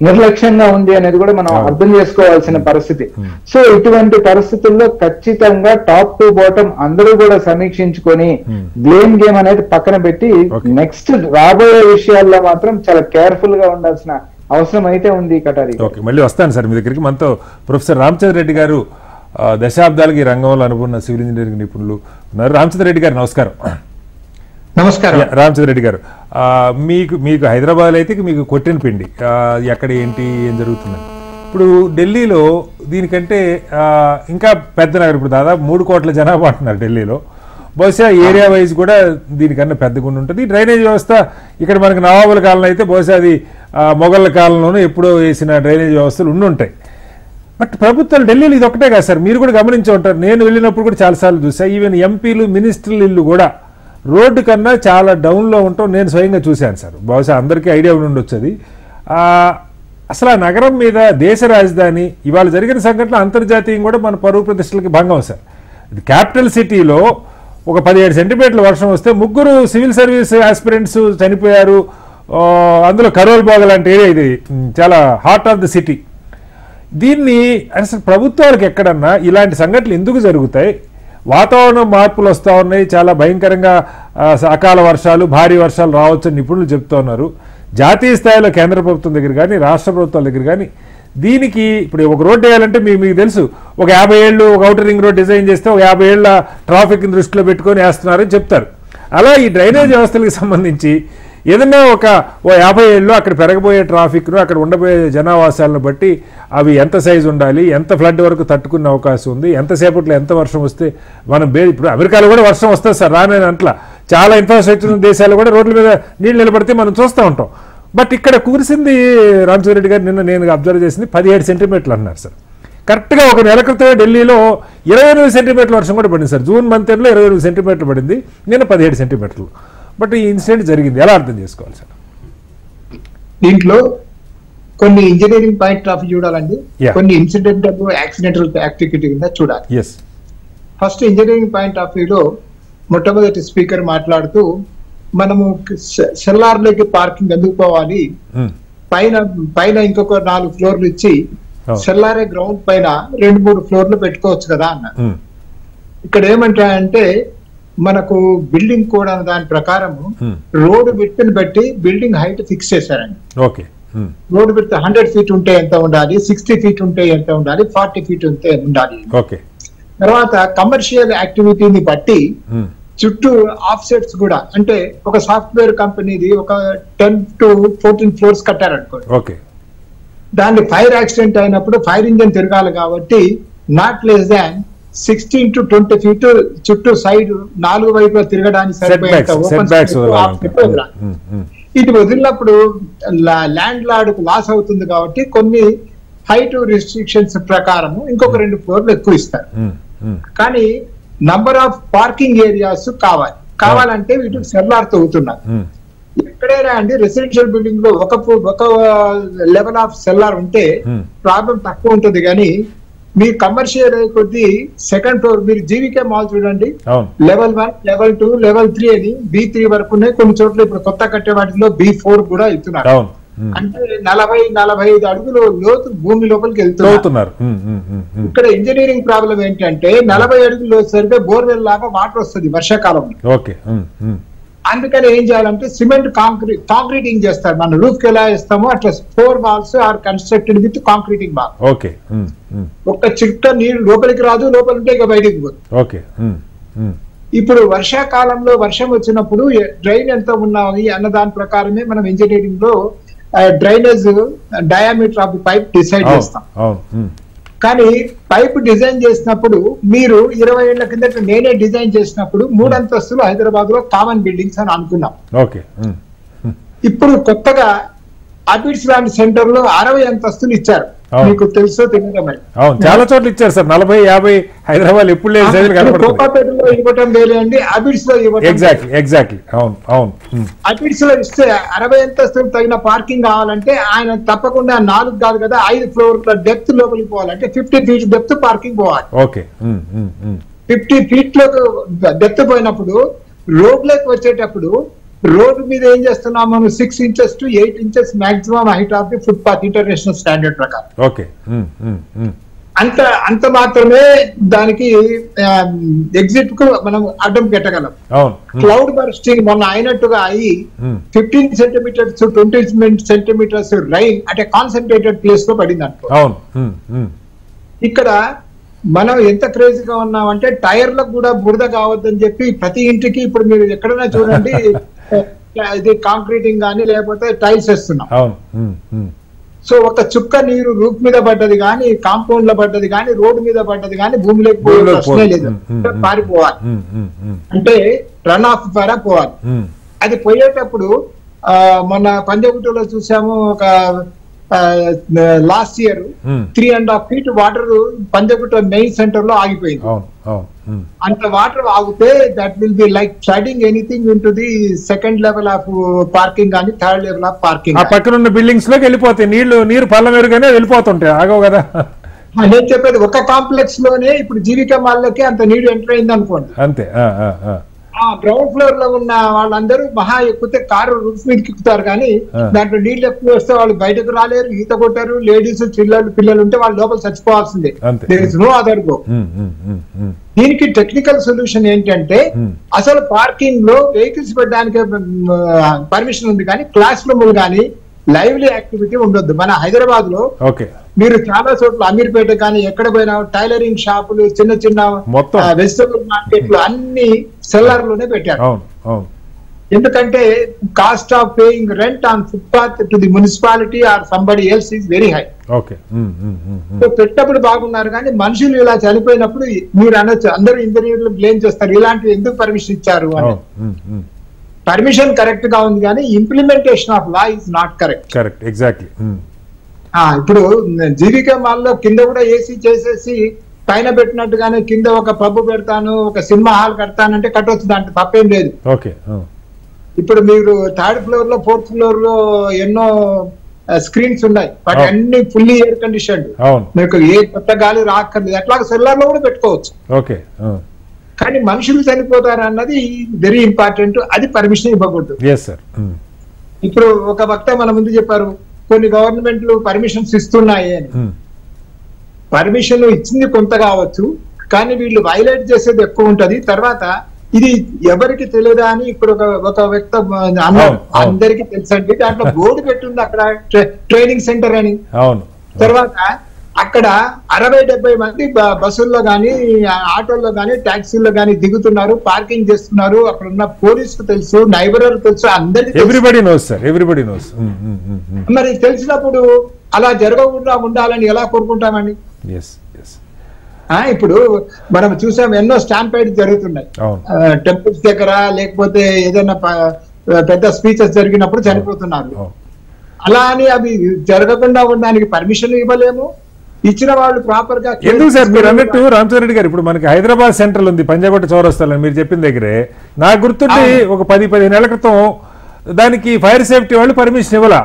Speaker 4: నిర్లక్ష్యంగా ఉంది అనేది కూడా మనం అర్థం చేసుకోవాల్సిన పరిస్థితి. సో ఇటువంటి పరిస్థితుల్లో ఖచ్చితంగా టాప్ టు బాటమ్ అందరూ కూడా సమీక్షించుకొని బ్లేమ్ గేమ్ అనేది పక్కన పెట్టి నెక్స్ట్ రాబోయే విషయాల్లో మాత్రం చాలా కేర్ఫుల్ గా ఉండాల్సిన అవసరం అయితే ఉంది. కటారి
Speaker 1: మళ్ళీ వస్తాను సార్ మీ దగ్గరికి. మనతో ప్రొఫెసర్ రామచంద్ర రెడ్డి గారు దశాబ్దాలకి రంగంలో అనుకున్న సివిల్ ఇంజనీరింగ్ నిపుణులు ఉన్నారు. రామచంద్ర రెడ్డి గారు నమస్కారం.
Speaker 5: నమస్కారం.
Speaker 1: రామచంద్ర రెడ్డి గారు, మీకు హైదరాబాద్ అయితే మీకు కొట్టిన పిండి, ఎక్కడ ఏం జరుగుతుందని. ఇప్పుడు ఢిల్లీలో దీనికంటే ఇంకా పెద్ద నగరం, ఇప్పుడు దాదాపు 3 కోట్ల జనాభా అంటున్నారు ఢిల్లీలో. బహుశా ఏరియా వైజ్ కూడా దీనికన్నా పెద్దగా ఉంటుంది. డ్రైనేజ్ వ్యవస్థ ఇక్కడ మనకి నవాబుల కాలంలో అయితే బహుశా అది మొఘళ్ళ కాలంలోనూ ఎప్పుడో వేసిన డ్రైనేజ్ వ్యవస్థలు ఉండుంటాయి. బట్ ప్రభుత్వాలు ఢిల్లీలో ఇది ఒకటే కాదు సార్, మీరు కూడా గమనించి ఉంటారు, నేను వెళ్ళినప్పుడు కూడా చాలాసార్లు చూసాను. ఈవెన్ ఎంపీలు, మినిస్టర్లు ఇల్లు కూడా రోడ్డు కన్నా చాలా డౌన్లో ఉంటాం నేను స్వయంగా చూశాను సార్. బహుశా అందరికీ ఐడియా ఉండొచ్చు అది. అసలు ఆ నగరం మీద దేశ రాజధాని ఇవాళ జరిగిన సంఘటన అంతర్జాతీయం కూడా మన పరువు ప్రతిష్టలకి భంగం సార్. ఇది క్యాపిటల్ సిటీలో ఒక 17 సెంటీమీటర్ల వర్షం వస్తే 3 సివిల్ సర్వీస్ ఆస్పిరెంట్స్ చనిపోయారు. అందులో కరోల్ బాగ్ లాంటి ఏరియా, ఇది చాలా హార్ట్ ఆఫ్ ద సిటీ. దీన్ని అసలు ప్రభుత్వాలకు ఎక్కడన్నా ఇలాంటి సంఘటనలు ఎందుకు జరుగుతాయి? వాతావరణ మార్పులు వస్తూ ఉన్నాయి, చాలా భయంకరంగా అకాల వర్షాలు, భారీ వర్షాలు రావచ్చని నిపుణులు చెప్తూ ఉన్నారు. జాతీయ స్థాయిలో కేంద్ర ప్రభుత్వం దగ్గర కానీ రాష్ట్ర ప్రభుత్వాల దగ్గర కానీ దీనికి ఇప్పుడు ఒక రోడ్డు వేయాలంటే మీకు తెలుసు, ఒక 50 ఏళ్ళు ఒక ఔటర్ రింగ్ రోడ్ డిజైన్ చేస్తే ఒక 50 ఏళ్ల ట్రాఫిక్ని దృష్టిలో పెట్టుకొని వేస్తున్నారని చెప్తారు. అలా ఈ డ్రైనేజ్ వ్యవస్థలకు సంబంధించి ఏదన్నా ఒక 50 ఏళ్ళు అక్కడ పెరగబోయే ట్రాఫిక్ను, అక్కడ ఉండబోయే జనావాసాలను బట్టి అవి ఎంత సైజు ఉండాలి, ఎంత ఫ్లడ్ వరకు తట్టుకునే అవకాశం ఉంది, ఎంతసేపట్లో ఎంత వర్షం వస్తే మనం ఇప్పుడు అమెరికాలో కూడా వర్షం వస్తుంది సార్, రానే అట్లా చాలా ఇన్ఫ్రాస్ట్రక్చర్ ఉన్న దేశాలు కూడా రోడ్ల మీద నీళ్ళు నిలబడితే మనం చూస్తూ ఉంటాం. బట్ ఇక్కడ కురిసింది రామచంద్ర రెడ్డి గారు నిన్న నేను అబ్జర్వ్ చేసింది 17 సెంటీమీటర్లు అన్నారు సార్. కరెక్ట్గా ఒక నెల క్రితమే ఢిల్లీలో 28 సెంటీమీటర్ల వర్షం కూడా పడింది సార్. జూన్ మంత్ ఎండ్లో 28 సెంటీమీటర్లు పడింది, నిన్న 17 సెంటీమీటర్లు. బట్ ఈ ఇన్సిడెంట్ జరిగింది, ఎలా అర్థం చేసుకోవాలి సార్?
Speaker 5: దీంట్లో కొన్ని ఇంజనీరింగ్ పాయింట్ ఆఫ్ చూడాలండి, కొన్ని ఇన్సిడెంటల్ యాక్సిడెంటల్ యాక్టివిటీ కింద చూడాలి. ఫస్ట్ ఇంజనీరింగ్ పాయింట్ ఆఫ్ వ్యూలో మొట్టమొదటి స్పీకర్ మాట్లాడుతూ మనము సెల్లార్లోకి పార్కింగ్ ఎందుకు పోవాలి, పైన ఇంకొక 4 ఫ్లోర్లు ఇచ్చి సెల్లారే గ్రౌండ్ పైన 2-3 ఫ్లోర్లు పెట్టుకోవచ్చు కదా అన్నారు. ఇక్కడ ఏమంటారంటే మనకు బిల్డింగ్ కూడా దాని ప్రకారం రోడ్డు విడ్త్ని బట్టి బిల్డింగ్ హైట్ ఫిక్స్ చేశారండి. రోడ్డు విడ్త్ 100 ఫీట్ ఉంటే ఎంత ఉండాలి, 60 ఫీట్ ఉంటే ఎంత ఉండాలి, 40 ఫీట్ ఉంటే ఉండాలి. తర్వాత కమర్షియల్ యాక్టివిటీని బట్టి చుట్టూ ఆఫ్సెట్స్ కూడా, అంటే ఒక సాఫ్ట్వేర్ కంపెనీది ఒక 10 to 14 ఫ్లోర్స్ కట్టారనుకోండి.
Speaker 1: ఓకే.
Speaker 5: దాన్ని ఫైర్ యాక్సిడెంట్ అయినప్పుడు ఫైర్ ఇంజన్ తిరగాలి కాబట్టి not less than 16 to 20 feet చుట్టూ సైడ్ 4 వైపులా తిరగడానికి సరిపోయేంత ఓపెన్ స్పేస్ ఇది వదిలినప్పుడు ల్యాండ్ లార్డ్కు లాస్ అవుతుంది కాబట్టి కొన్ని హైట్ రిస్ట్రిక్షన్స్ ప్రకారం ఇంకొక 2 ఫ్లోర్లు ఎక్కువ ఇస్తారు. కానీ నంబర్ ఆఫ్ పార్కింగ్ ఏరియాస్ కావాలంటే వీటికి సెల్లార్ తవ్వుతున్నారు. ఎక్కడైనా అండి రెసిడెన్షియల్ బిల్డింగ్ లో ఒక లెవెల్ ఆఫ్ సెల్లార్ ఉంటే ప్రాబ్లం తక్కువ ఉంటుంది. కానీ మీ కమర్షియల్ కొద్ది సెకండ్ ఫ్లోర్, మీరు జీవికే మాల్ చూడండి, లెవెల్ 1, లెవెల్ 2, లెవెల్ 3 అని B3 వరకు ఉన్నాయి. కొన్ని చోట్ల ఇప్పుడు కొత్త కట్టే వాటిలో B4 కూడా ఇస్తున్నారు. అంటే 40-45 అడుగులు లోతు భూమి లోపలికి వెళ్తున్నారు. ఇక్కడ ఇంజనీరింగ్ ప్రాబ్లం ఏంటంటే 40 అడుగులు సరిగ్గా బోర్వెల్ లాగా వాటర్ వస్తుంది వర్షాకాలంలో. అందుకని ఏం చేయాలంటే సిమెంట్ కాంక్రీటింగ్ చేస్తారు. మన రూఫ్ కి ఎలా వేస్తామో అట్లా 4 walls are constructed with concreting ball. ఒక్క చిట్ట నీరు లోపలికి రాదు, లోపల ఉంటే ఇక బయటికి పోదు. ఇప్పుడు వర్షాకాలంలో వర్షం వచ్చినప్పుడు డ్రైన్ ఎంత ఉన్నది అన్న దాని ప్రకారమే మనం ఇంజనీరింగ్ లో drainage diameter of the pipe decide చేస్తాం. కానీ పైప్ డిజైన్ చేసినప్పుడు మీరు 20 ఏళ్ల కిందట నేనే డిజైన్ చేసినప్పుడు 3 అంతస్తులు హైదరాబాద్ లో కామన్ బిల్డింగ్స్ అని అనుకున్నాం. ఇప్పుడు కొత్తగా అబిడ్స్ ల్యాండ్ సెంటర్ లో 60 అంతస్తులు ఇచ్చారు. మీకు తెలుసో తెలియదు మరి.
Speaker 1: చాలా చోట్ల ఇచ్చారు సార్, 40-50 హైదరాబాద్ ఎప్పుడు లేదు.
Speaker 5: కోకాపేటలో ఇవ్వటం వేరే అండి, అబిడ్స్ లో ఇవ్వటం. అబిడ్స్ లో ఇస్తే 60 అంతస్తులు తగిన పార్కింగ్ కావాలంటే ఆయన తప్పకుండా 4 కాదు కదా 5 ఫ్లోర్ల డెప్త్ లోపలికి పోవాలంటే 50 feet డెప్త్ పార్కింగ్ పోవాలి. 50 feet లో డెప్త్ పోయినప్పుడు రోడ్లోకి వచ్చేటప్పుడు రోడ్డు మీద ఏం చేస్తున్నాం మనం 6 inches to 8 inches maximum height of the foot path international standard ప్రకారం. అంత మాత్రమే దానికి ఎగ్జిట్ కు మనం అడ్డం పెట్టగలం. క్లౌడ్ బర్స్టింగ్ మొన్న అయినట్టుగా అయ్యి 15 centimeters to 20 centimeters రైన్ అంటే కాన్సన్ట్రేటెడ్ ప్లేస్ లో పడింది అనుకో. ఇక్కడ మనం ఎంత క్రేజీగా ఉన్నామంటే టైర్లకు కూడా బురద కావద్దని చెప్పి ప్రతి ఇంటికి ఇప్పుడు మీరు ఎక్కడైనా చూడండి ఇది కాంక్రీటింగ్ కానీ లేకపోతే టైల్స్ వేస్తున్నాం. సో ఒక చుక్క నీరు రూఫ్ మీద పడ్డది కానీ కాంపౌండ్ లో పడ్డది కానీ రోడ్డు మీద పడ్డది కానీ భూమిలోకి పోయే ప్రశ్నే లేదు, పారిపోవాలి. అంటే రన్ ఆఫ్ ద్వారా పోవాలి. అది పోయేటప్పుడు మొన్న పంజగుట్టలో చూసాము, ఒక last year 3.5 feet water Panjagutta main centre లో ఆగిపోయింది. అంత వాటర్ ఆగితే that will be like flooding anything into the second level of parking కానీ థర్డ్ లెవెల్ ఆఫ్ పార్కింగ్.
Speaker 1: ఆ పక్కన ఉన్న బిల్డింగ్స్ లోకి వెళ్ళిపోతాయి నీరు పల్లమెరుగానే వెళ్ళిపోతుంటాయి, ఆగవు కదా.
Speaker 5: నేను చెప్పేది ఒక కాంప్లెక్స్ లోనే ఇప్పుడు జీవిక మాల్లోకి అంత నీరు ఎంటర్ అయింది అనుకోండి.
Speaker 1: అంతే.
Speaker 5: గ్రౌండ్ ఫ్లోర్ లో ఉన్న వాళ్ళందరూ మహా ఎక్కితే కారు రూఫ్ మీదకి ఎక్కుతారు, కానీ దాంట్లో నీళ్లు ఎక్కువ వస్తే వాళ్ళు బయటకు రాలేరు, ఈత కొట్టారు. లేడీస్ పిల్లలు ఉంటే వాళ్ళు లోపల చచ్చిపోవాల్సిందే. There is no other go. దీనికి టెక్నికల్ సొల్యూషన్ ఏంటంటే అసలు పార్కింగ్ లో వెహికల్స్ పెట్టడానికి పర్మిషన్ ఉంది, కానీ క్లాస్ రూములు కానీ లైవ్లీ యాక్టివిటీ ఉండొద్దు. మన హైదరాబాద్ లో మీరు చాలా చోట్ల అమీర్పేట కానీ ఎక్కడ పోయినా టైలరింగ్ షాపులు, చిన్న చిన్న వెజిటబుల్ మార్కెట్లు అన్ని సెల్లర్ లోనే పెట్టారు. ఎందుకంటే cost of paying rent on footpath to the municipality are somebody else is very high. పెట్టినప్పుడు బాగున్నారు, కానీ మనుషులు ఇలా చనిపోయినప్పుడు మీరు అనొచ్చు అందరూ ఇంజనీర్లు బ్లేమ్ చేస్తారు, ఇలాంటివి ఎందుకు పర్మిషన్ ఇచ్చారు అని. పర్మిషన్ కరెక్ట్ గా ఉంది, కానీ implementation of law is not correct.
Speaker 1: Exactly.
Speaker 5: ఇప్పుడు జీవిక మాల్లో కింద కూడా ఏసీ చేసేసి పైన పెట్టినట్టుగానే కింద ఒక పబ్ పెడతాను, ఒక సినిమా హాల్ కడతానంటే కట్టవచ్చు, దాంట్లో తప్పేం లేదు. ఇప్పుడు మీరు 3rd floor లో 4th floor లో ఎన్నో స్క్రీన్స్ ఉన్నాయి, వాటి అన్ని ఫుల్లీ ఎయిర్ కండిషన్డ్, మీకు ఏ కొత్త గాలి రాక్కర్లేదు. అట్లా సెల్లార్ లో కూడా పెట్టుకోవచ్చు. కానీ మనుషులు చనిపోతారు అన్నది వెరీ ఇంపార్టెంట్, అది పర్మిషన్ ఇవ్వకూడదు. ఇప్పుడు ఒక వక్త మన ముందు చెప్పారు కొన్ని గవర్నమెంట్లు పర్మిషన్స్ ఇస్తున్నాయి అని. పర్మిషన్ ఇచ్చింది కొంత కావచ్చు, కానీ వీళ్ళు వైలేట్ చేసేది ఎక్కువ ఉంటది. తర్వాత ఇది ఎవరికి తెలియదా అని ఇప్పుడు ఒక వ్యక్తి అన్నారు, అందరికి తెలుసండి. దాంట్లో బోర్డు పెట్టుంది అక్కడ ట్రైనింగ్ సెంటర్ అని. తర్వాత అక్కడ 60-70 మంది బస్సుల్లో కానీ ఆటోల్లో కానీ టాక్సీల్లో కానీ దిగుతున్నారు, పార్కింగ్ చేస్తున్నారు. అక్కడ ఉన్న పోలీసుకు తెలుసు, నైబర్ తెలుసు, అందరికీ
Speaker 1: everybody knows sir, everybody knows.
Speaker 5: మరి తెలిసినప్పుడు అలా జరగకుండా ఉండాలని ఎలా కోరుకుంటామండి? ఇప్పుడు మనం చూసాం ఎన్నో స్టాంపైడ్ జరుగుతున్నాయి టెంపుల్స్ దగ్గర, లేకపోతే ఏదైనా పెద్ద స్పీచెస్ జరిగినప్పుడు చనిపోతున్నారు. అలా అని అవి జరగకుండా ఉండడానికి పర్మిషన్ ఇవ్వలేము. ఇచ్చిన వాళ్ళు ప్రాపర్ గా
Speaker 1: ఎందుకు సార్ మీరు అన్నట్టు రామచంద్ర గారు, ఇప్పుడు మనకి హైదరాబాద్ సెంట్రల్ ఉంది, పంజాగుట్ట చౌరస్తాలని మీరు చెప్పిన దగ్గరే నాకు గుర్తుండి ఒక 10-15 నెలల క్రితం దానికి ఫైర్ సేఫ్టీ వాళ్ళు పర్మిషన్ ఇవ్వాల.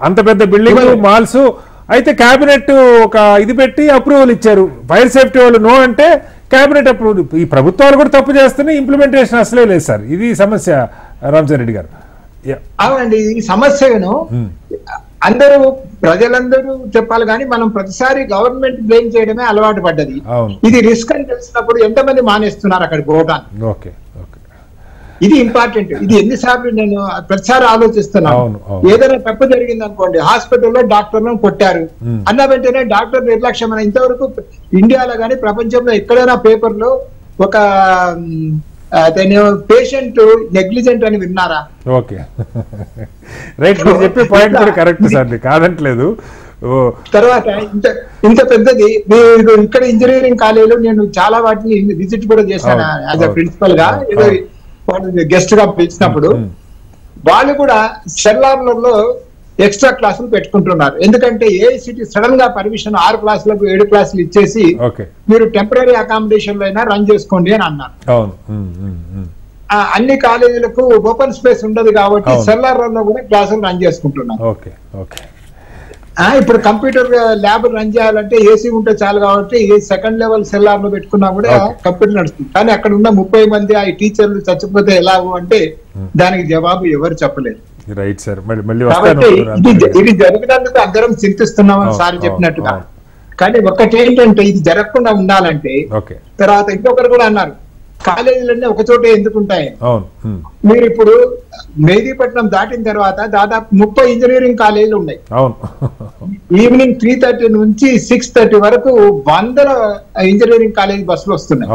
Speaker 1: అంత పెద్ద బిల్డింగ్ మాల్స్ అయితే కేబినెట్ ఒక ఇది పెట్టి అప్రూవల్ ఇచ్చారు. ఫైర్ సేఫ్టీ వాళ్ళు నో అంటే కేబినెట్ అప్రూవల్. ఈ ప్రభుత్వాలు కూడా తప్పు చేస్తున్నాయి, ఇంప్లిమెంటేషన్ అసలే లేదు సార్. ఇది సమస్య రామచంద్ర రెడ్డి గారు.
Speaker 5: అవునండి, ఈ సమస్యను అందరూ ప్రజలందరూ చెప్పాలి కానీ మనం ప్రతిసారి గవర్నమెంట్ బ్లేమ్ చేయడమే అలవాటు పడ్డది. ఇది రిస్క్ అని తెలిసినప్పుడు ఎంతమంది మానేస్తున్నారు అక్కడ పోవడానికి?
Speaker 1: ఓకే,
Speaker 5: ఇది ఇంపార్టెంట్. ఇది ఎన్నిసార్లు నేను ప్రతిసారి ఆలోచిస్తున్నాను. ఏదైనా తప్పు జరిగింది అనుకోండి, హాస్పిటల్లో డాక్టర్లను కొట్టారు అన్న వెంటనే డాక్టర్ నిర్లక్ష్యం. ఇంతవరకు ఇండియాలో కానీ ప్రపంచంలో ఎక్కడైనా పేపర్లో ఒక పేషెంట్ నెగ్లిజెంట్ అని విన్నారా?
Speaker 1: ఓకే, రైట్, మీరు చెప్పే పాయింట్ కూడా కరెక్ట్ సార్, కాదంటలేదు.
Speaker 5: తర్వాత ఇంత పెద్దది మీరు ఇక్కడ ఇంజనీరింగ్ కాలేజీలో నేను చాలా వాటిని విజిట్ కూడా చేశాను యాజ్ అ ప్రిన్సిపల్ గా. ఏదో గెస్ట్ గా పిలిచినప్పుడు వాళ్ళు కూడా సెల్లార్లలో ఎక్స్ట్రా క్లాసులు పెట్టుకుంటున్నారు. ఎందుకంటే ఏఐసిటి సడన్ గా పర్మిషన్ 6 క్లాసులకు 7 క్లాసులు ఇచ్చేసి మీరు టెంపరీ అకామిడేషన్ లో అయినా రన్ చేసుకోండి అని అన్నారు. అన్ని కాలేజీలకు ఓపెన్ స్పేస్ ఉండదు కాబట్టి సెల్లార్లలో కూడా క్లాసులు రన్ చేసుకుంటున్నారు. ఇప్పుడు కంప్యూటర్ ల్యాబ్ రన్ చేయాలంటే ఏసీ ఉంటే చాలు కాబట్టి సెకండ్ లెవెల్ సెల్లార్ లో పెట్టుకున్నా కూడా కంప్యూటర్ నడుస్తుంది. కానీ అక్కడ ఉన్న 30 మంది ఆ టీచర్లు చచ్చిపోతే ఎలాగో అంటే దానికి జవాబు ఎవరు చెప్పలేదు. కాబట్టి ఇది జరిగినందుకు అందరం చింతిస్తున్నామని సార్ చెప్పినట్టుగా. కానీ ఒకటి ఏంటంటే ఇది జరగకుండా ఉండాలంటే తర్వాత ఇంకొకరు కూడా అన్నారు, కాలేజీలన్నీ ఒక చోటే ఎందుకు ఉంటాయి? మీరు ఇప్పుడు మెహదీపట్నం దాటిన తర్వాత దాదాపు 30 ఇంజనీరింగ్ కాలేజీలు ఉన్నాయి. ఈవినింగ్ 3:30 నుంచి 6:30 వరకు 100 ఇంజనీరింగ్ కాలేజీ బస్సులు వస్తున్నాయి.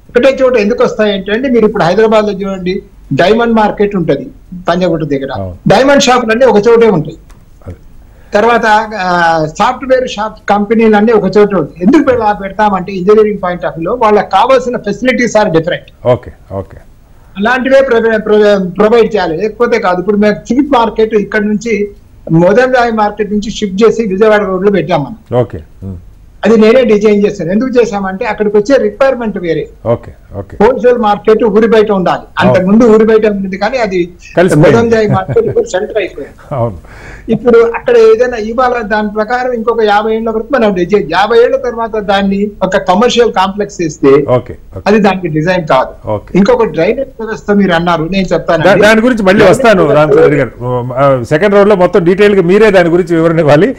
Speaker 5: ఒకటే చోట ఎందుకు వస్తాయి అంటే, మీరు ఇప్పుడు హైదరాబాద్ లో చూడండి, డైమండ్ మార్కెట్ ఉంటది పంజాగుట్ట దగ్గర, డైమండ్ షాపులు అన్ని ఒక చోటే ఉంటాయి. తర్వాత సాఫ్ట్వేర్ షాప్ కంపెనీలు అన్ని ఒక చోట ఉంటాయి. ఎందుకు పెడతామంటే ఇంజనీరింగ్ పాయింట్ ఆఫ్ వ్యూ లో వాళ్ళకి కావాల్సిన ఫెసిలిటీస్ ఆర్ డిఫరెంట్. అలాంటివే ప్రొవైడ్ చేయాలి, లేకపోతే కాదు. ఇప్పుడు మేము చీప్ మార్కెట్ ఇక్కడ నుంచి మోదంరాయ్ మార్కెట్ నుంచి షిఫ్ట్ చేసి విజయవాడ రోడ్ లో పెట్టాం మనం. అది నేనే డిజైన్ చేశాను. ఎందుకు చేశామంటే అక్కడికి వచ్చే రిక్వైర్మెంట్ వేరే. హోల్సేల్ మార్కెట్ ఊరి బయట ఉండాలి, అంతకు ముందు ఊరి బయట ఉంది, కానీ అది మోదంరాయ్ మార్కెట్ సెంటర్ అయిపోయింది. ఇప్పుడు అక్కడ ఏదైనా ఇవాళ దాని ప్రకారం ఇంకొక 50 ఏళ్ల వరకు మనం 50 ఏళ్ల తర్వాత దాన్ని ఒక కమర్షియల్ కాంప్లెక్స్ ఇస్తే అది దానికి డిజైన్ కాదు. ఇంకొక డ్రైనేజ్ వ్యవస్థ మీరు అన్నారు, నేను చెప్తాను
Speaker 1: దాని గురించి మళ్ళీ వస్తాను. రామచంద్ర గారు సెకండ్ రౌండ్ లో మొత్తం డీటెయిల్ గా మీరే దాని గురించి వివరణ ఇవ్వాలి.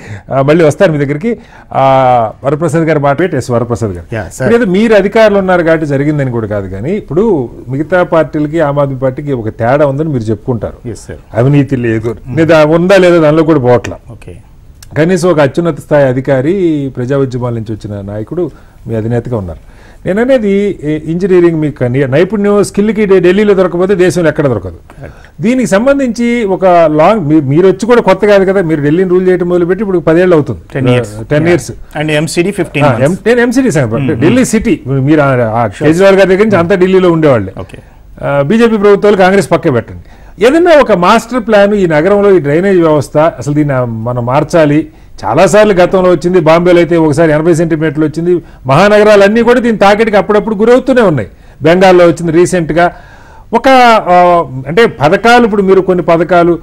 Speaker 1: మళ్ళీ వస్తాను మీ దగ్గరికి. వరప్రసాద్ గారు మాట్లాడి వరప్రసాద్ గారు, మీరు అధికారులు ఉన్నారు కాబట్టి జరిగిందని కూడా కాదు, కానీ ఇప్పుడు మిగతా పార్టీలకి ఆమ్ ఆద్మీ పార్టీకి ఒక తేడా ఉందని మీరు చెప్పుకుంటారు. అవినీతి లేదు, ఉందా లేదా దానిలో కూడా పోవట్లా. కనీసం ఒక అత్యున్నత స్థాయి అధికారి, ప్రజా ఉద్యమాల నుంచి వచ్చిన నాయకుడు మీ అధినేతగా ఉన్నారు. నేను అనేది ఇంజనీరింగ్ మీకు నైపుణ్యం స్కిల్కి ఢిల్లీలో దొరకకపోతే దేశంలో ఎక్కడ దొరకదు. దీనికి సంబంధించి ఒక లాంగ్, మీరు వచ్చి కూడా కొత్త కాదు కదా, మీరు ఢిల్లీని రూల్ చేయడం మొదలుపెట్టి ఇప్పుడు 10 ఏళ్ళు అవుతుంది, 10 years. నేను ఎంసీడీ ఢిల్లీ సిటీ, మీరు కేజ్రీవాల్ గారి దగ్గర నుంచి అంతా ఢిల్లీలో ఉండేవాళ్ళే. బీజేపీ ప్రభుత్వాలు కాంగ్రెస్ పక్కే పెట్టండి. ఏదైనా ఒక మాస్టర్ ప్లాన్ ఈ నగరంలో ఈ డ్రైనేజ్ వ్యవస్థ అసలు దీన్ని మనం మార్చాలి. చాలాసార్లు గతంలో వచ్చింది, బాంబేలో అయితే ఒకసారి 80 సెంటీమీటర్లు వచ్చింది. మహానగరాలన్నీ కూడా దీని తాకిడికి అప్పుడప్పుడు గురవుతూనే ఉన్నాయి. బెంగాల్లో వచ్చింది రీసెంట్గా. ఒక అంటే పథకాలు, ఇప్పుడు మీరు కొన్ని పథకాలు,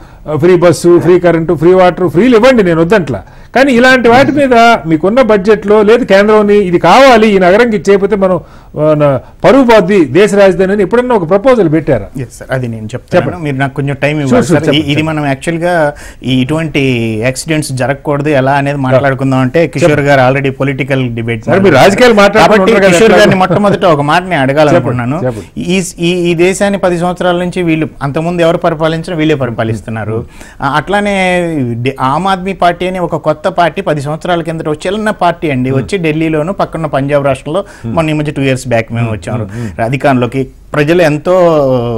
Speaker 1: free bus, free current, free water, ఫ్రీలు ఇవ్వండి, నేను వద్దంట్లా. కానీ ఇలాంటి వాటి మీద మీకున్న బడ్జెట్లో లేదు, కేంద్రంని ఇది కావాలి, ఈ నగరంకి ఇచ్చేయకపోతే మనం పరువు పోద్ది దేశ రాజధాని అని ఎప్పుడన్నా ఒక ప్రపోజల్ పెట్టారా?
Speaker 2: అది నేను చెప్తాను, మీరు నాకు కొంచెం టైం ఇవ్వాలి సార్. ఇది మనం యాక్చువల్గా ఇటువంటి యాక్సిడెంట్స్ జరగకూడదు ఎలా అనేది మాట్లాడుకుందాం అంటే కిషోర్ గారు ఆల్రెడీ పొలిటికల్ డిబేట్
Speaker 1: రాజకీయాలు
Speaker 2: కాబట్టి కిషోర్ గారిని మొట్టమొదటి ఒక మాట నేను అడగాలనుకున్నాను. ఈ దేశాన్ని 10 సంవత్సరాల నుంచి వీళ్ళు అంతకుముందు ఎవరు పరిపాలించినా వీళ్ళే పరిపాలిస్తున్నారు. అట్లానే ఆమ్ ఆద్మీ పార్టీ అని ఒక కొత్త పార్టీ 10 సంవత్సరాల కిందట చిన్న పార్టీ అండి, వచ్చి ఢిల్లీలోను పక్కన పంజాబ్ రాష్ట్రంలో మొన్న ఈ మధ్య 2 years బ్యాక్ మేము వచ్చాము అధికారంలోకి. ప్రజలు ఎంతో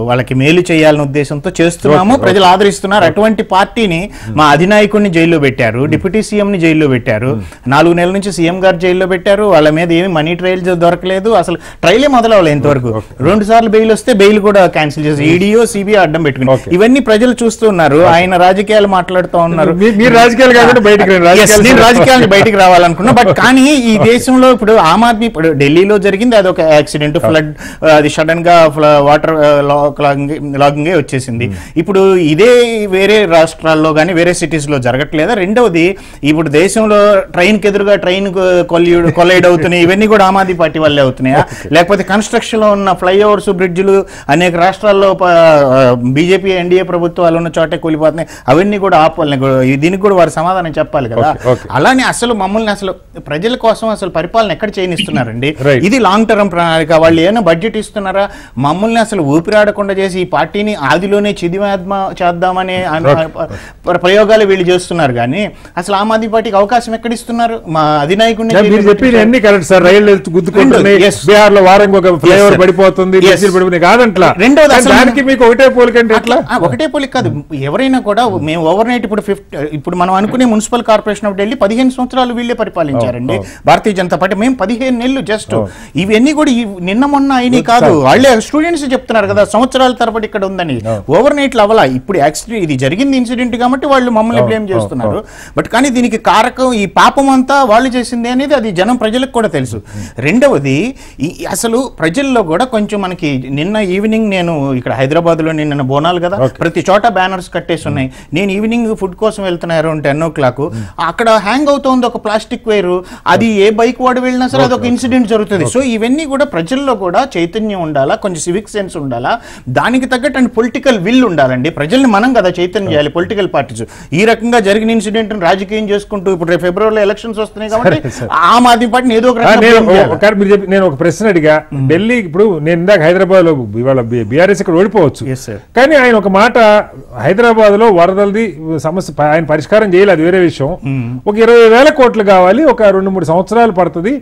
Speaker 2: వాళ్ళకి మేలు చేయాలనే ఉద్దేశంతో చేస్తున్నాము, ప్రజలు ఆదరిస్తున్నారు. అటువంటి పార్టీని మా అధినాయకుడిని జైల్లో పెట్టారు, డిప్యూటీ సీఎంని జైల్లో పెట్టారు, 4 నెలల నుంచి సీఎం గారు జైల్లో పెట్టారు. వాళ్ళ మీద ఏమి మనీ ట్రయల్ దొరకలేదు, అసలు ట్రయలే మొదలవ్వలేదు ఇంతవరకు. 2 సార్లు బెయిల్ వస్తే బెయిల్ కూడా క్యాన్సిల్ చేసి ఈడీఓ సిబిఐ అడ్డం పెట్టుకుని ఇవన్నీ ప్రజలు చూస్తున్నారు. ఆయన రాజకీయాలు మాట్లాడుతూ ఉన్నారు. రాజకీయాలు బయటికి రావాలనుకున్నా, బట్ కానీ ఈ దేశంలో ఇప్పుడు ఆమ్ ఆద్మీ ఇప్పుడు ఢిల్లీలో జరిగింది అదొక యాక్సిడెంట్, ఫ్లడ్, అది సడన్ గా వాటర్ లాగింగ్ వచ్చేసింది. ఇప్పుడు ఇదే వేరే రాష్ట్రాల్లో కానీ వేరే సిటీస్ లో జరగట్లేదా? రెండవది ఇప్పుడు దేశంలో ట్రైన్ కి ఎదురుగా ట్రైన్ కొలైడ్ అవుతున్నాయి, ఇవన్నీ కూడా ఆమ్ ఆద్మీ పార్టీ వల్లే అవుతున్నాయా? లేకపోతే కన్స్ట్రక్షన్ లో ఉన్న ఫ్లైఓవర్స్, బ్రిడ్జ్లు అనేక రాష్ట్రాల్లో బీజేపీ ఎన్డీఏ ప్రభుత్వాలు ఉన్న చోటే కూలిపోతున్నాయి, అవన్నీ కూడా ఆపాలని, దీనికి కూడా వారు సమాధానం చెప్పాలి కదా. అలానే అసలు మమ్మల్ని అసలు ప్రజల కోసం అసలు పరిపాలన ఎక్కడ చేయనిస్తున్నారండి? ఇది లాంగ్ టర్మ్ ప్రణాళిక. వాళ్ళు ఏమైనా బడ్జెట్ ఇస్తున్నారా? మమ్మల్ని అసలు ఊపిరాడకుండా చేసి ఈ పార్టీని ఆదిలోనే చేద్దామనే ప్రయోగాలు వీళ్ళు చేస్తున్నారు. కానీ అసలు ఆమ్ ఆద్మీ పార్టీకి అవకాశం ఎక్కడ ఇస్తున్నారు? మా అధినాయకుడిని ఒకటే పోలిక కాదు. ఎవరైనా కూడా మేము ఓవర్ నైట్ ఇప్పుడు మనం అనుకునే మున్సిపల్ కార్పొరేషన్ ఆఫ్ ఢిల్లీ 15 సంవత్సరాలు వీళ్ళే పరిపాలించారండి, భారతీయ జనతా పార్టీ. మేము 15 నెలలు జస్ట్. ఇవన్నీ కూడా నిన్న మొన్న అయినా కాదు, వాళ్ళే స్టూడెంట్స్ చెప్తున్నారు కదా సంవత్సరాల తరబడి ఇక్కడ ఉందని. ఓవర్ నైట్ అవలా. ఇప్పుడు యాక్సిడెంట్ ఇది జరిగింది ఇన్సిడెంట్ కాబట్టి వాళ్ళు మమ్మల్ని బ్లేమ్ చేస్తున్నారు. బట్ కానీ దీనికి కారకం ఈ పాపం అంతా వాళ్ళు చేసింది అనేది అది జనం ప్రజలకు కూడా తెలుసు. రెండవది అసలు ప్రజల్లో కూడా కొంచెం మనకి నిన్న ఈవినింగ్ నేను ఇక్కడ హైదరాబాద్ లో నిన్న బోనాలు కదా, ప్రతి చోట బ్యానర్స్ కట్టేసి ఉన్నాయి. నేను ఈవినింగ్ ఫుడ్ కోసం వెళ్తున్నా అరౌండ్ 10 o'clock. అక్కడ హ్యాంగ్ అవుతుంది ఒక ప్లాస్టిక్ వైరు, అది ఏ బైక్ వాడు వెళ్ళినా సరే అది ఒక ఇన్సిడెంట్ జరుగుతుంది. సో ఇవన్నీ కూడా ప్రజల్లో కూడా చైతన్యం ఉండాలా, కొంచెం సివిక్ సెన్స్ ఉండాలా, దానికి తగ్గట్టు అండ్ పొలిటికల్ విల్ ఉండాలండి. ప్రజల్ని మనం కదా చైతన్యం చేయాలి, పొలిటికల్ పార్టీస్. ఈ రకంగా జరిగిన ఇన్సిడెంట్ రాజకీయం చేసుకుంటూ ఇప్పుడు రేపు ఫిబ్రవరిలో ఎలక్షన్స్ వస్తున్నాయి కాబట్టి ఆమ్ ఆద్మీ పార్టీని ఏదో
Speaker 1: నేను ఒక ప్రశ్న అడిగా. ఢిల్లీ ఇప్పుడు నేను ఇందాక హైదరాబాద్ లో ఇవాళ బీఆర్ఎస్ ఇక్కడ ఓడిపోవచ్చు, కానీ ఆయన ఒక మాట హైదరాబాద్ లో వరదలది సమస్య ఆయన పరిష్కారం చేయాలి, అది వేరే విషయం. ఒక 20,000 కోట్లు కావాలి, ఒక 2-3 సంవత్సరాలు పడుతుంది,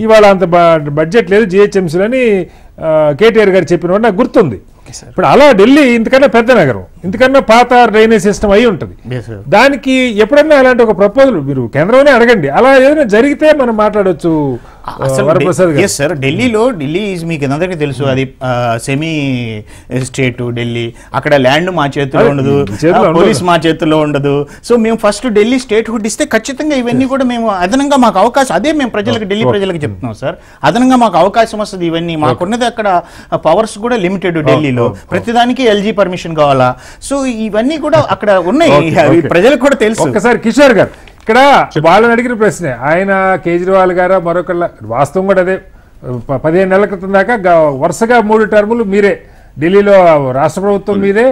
Speaker 1: ఇవాళ అంత బడ్జెట్ లేదు జిహెచ్ఎంసీలని కేటీఆర్ గారు చెప్పిన నాకు గుర్తుంది. ఇప్పుడు అలా ఢిల్లీ ఇంతకన్నా పెద్ద నగరం, ఇంతకన్నా పాత డ్రైనేజ్ సిస్టమ్ అయి ఉంటుంది. దానికి ఎప్పుడన్నా అలాంటి ఒక ప్రపోజల్ మీరు కేంద్రంలోనే అడగండి, అలా ఏదైనా జరిగితే మనం మాట్లాడవచ్చు.
Speaker 2: ఢిల్లీ మీకు అందరికీ తెలుసు, అది సెమీ స్టేట్ ఢిల్లీ. అక్కడ ల్యాండ్ మా చేతిలో ఉండదు, పోలీస్ మా చేతిలో ఉండదు. సో మేము ఫస్ట్ ఢిల్లీ స్టేట్ హుడ్ ఇస్తే ఖచ్చితంగా ఇవన్నీ కూడా మేము అదనంగా మాకు అవకాశం, అదే మేము ప్రజలకు ఢిల్లీ ప్రజలకు చెప్తున్నాం సార్, అదనంగా మాకు అవకాశం వస్తుంది. ఇవన్నీ మాకున్నది అక్కడ పవర్స్ కూడా లిమిటెడ్ ఢిల్లీలో, ప్రతిదానికి ఎల్జీ పర్మిషన్ కావాలా. సో ఇవన్నీ కూడా అక్కడ ఉన్నాయి, ప్రజలకు కూడా తెలుసు.
Speaker 1: ఒకసారి కిషోర్ గారు ఇక్కడ వాళ్ళని అడిగిన ప్రశ్నే, ఆయన కేజ్రీవాల్ గారా మరొకళ్ళ, వాస్తవం కూడా అదే, 15 నెలల క్రితం దాకా వరుసగా 3 టర్ములు మీరే ఢిల్లీలో, రాష్ట్ర ప్రభుత్వం మీదే,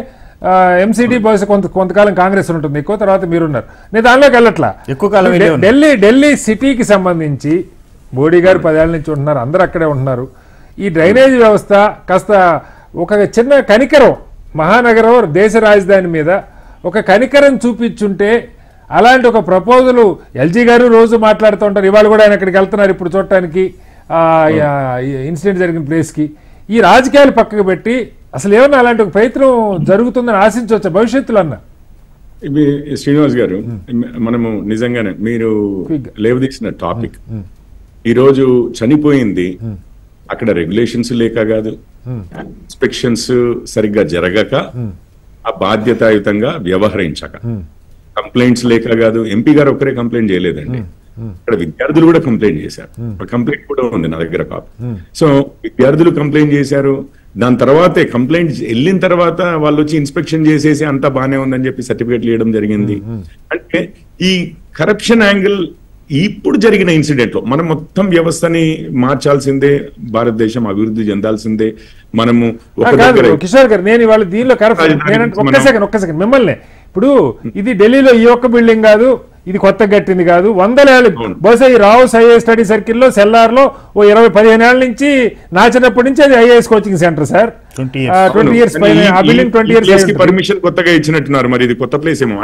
Speaker 1: ఎంసీడీ బహుశా కొంతకాలం కాంగ్రెస్ ఉంటుంది ఎక్కువ, తర్వాత మీరున్నారు. నేను దానిలోకి వెళ్ళట్లా,
Speaker 2: ఎక్కువ కాలం
Speaker 1: ఢిల్లీ సిటీకి సంబంధించి మోడీ గారు 10 ఏళ్ల నుంచి ఉంటున్నారు, అందరూ అక్కడే ఉంటున్నారు. ఈ డ్రైనేజ్ వ్యవస్థ కాస్త ఒక చిన్న కనికరం, మహానగరం దేశ రాజధాని మీద ఒక కనికరం చూపించుంటే, అలాంటి ఒక ప్రపోజల్ ఎల్జీ గారు రోజు మాట్లాడుతూ ఉంటారు, ఇవాళ కూడా ఆయన అక్కడికి వెళ్తున్నారు ఇప్పుడు చూడటానికి ఇన్సిడెంట్ జరిగిన ప్లేస్కి. ఈ రాజకీయాలు పక్కకు పెట్టి అసలు ఏమన్నా అలాంటి ఒక ప్రయత్నం జరుగుతుందని ఆశించవచ్చు భవిష్యత్తులో అన్న?
Speaker 3: శ్రీనివాస్ గారు, మనము నిజంగానే మీరు లేవదీసిన టాపిక్, ఈరోజు చనిపోయింది అక్కడ రెగ్యులేషన్స్ లేక కాదు, ఇన్స్పెక్షన్స్ సరిగ్గా జరగక, ఆ బాధ్యతాయుతంగా వ్యవహరించక, కంప్లైంట్స్ లేక కాదు. ఎంపీ గారు ఒక్కరే కంప్లైంట్ చేయలేదండి, ఇక్కడ విద్యార్థులు కూడా కంప్లైంట్ చేశారు. కంప్లైంట్ కూడా ఉంది నా దగ్గర కాపీ. సో విద్యార్థులు కంప్లైంట్ చేశారు, దాని తర్వాతే కంప్లైంట్ వెళ్ళిన తర్వాత వాళ్ళు వచ్చి ఇన్స్పెక్షన్ చేసేసి అంతా బానే ఉందని చెప్పి సర్టిఫికేట్లు ఇవ్వడం జరిగింది. అంటే ఈ కరప్షన్ యాంగిల్ ఇప్పుడు జరిగిన ఇన్సిడెంట్ లో మనం మొత్తం వ్యవస్థని మార్చాల్సిందే, భారతదేశం అభివృద్ధి చెందాల్సిందే. మనము
Speaker 1: కిషోర్ గారు, నేను ఇవాళ దీనిలో ఒక్క సెకండ్ మిమ్మల్ని, ఇప్పుడు ఇది ఢిల్లీలో ఈ ఒక్క బిల్డింగ్ కాదు, ఇది కొత్త కట్టింది కాదు, 100 ఏళ్ళు. బహుశా ఈ రావుస్ ఐఏఎస్ స్టడీ సర్కిల్లో సెల్లార్లో ఓ 20-15 ఏళ్ల నుంచి నా చిన్నప్పటి నుంచి అది IAS coaching centre sir. 20 years పైన ఆ బిల్డింగ్ 20 years
Speaker 3: పర్మిషన్ కొత్తగా ఇచ్చినట్టున్నారు. మరి ఇది కొత్త ప్లేస్ ఏమో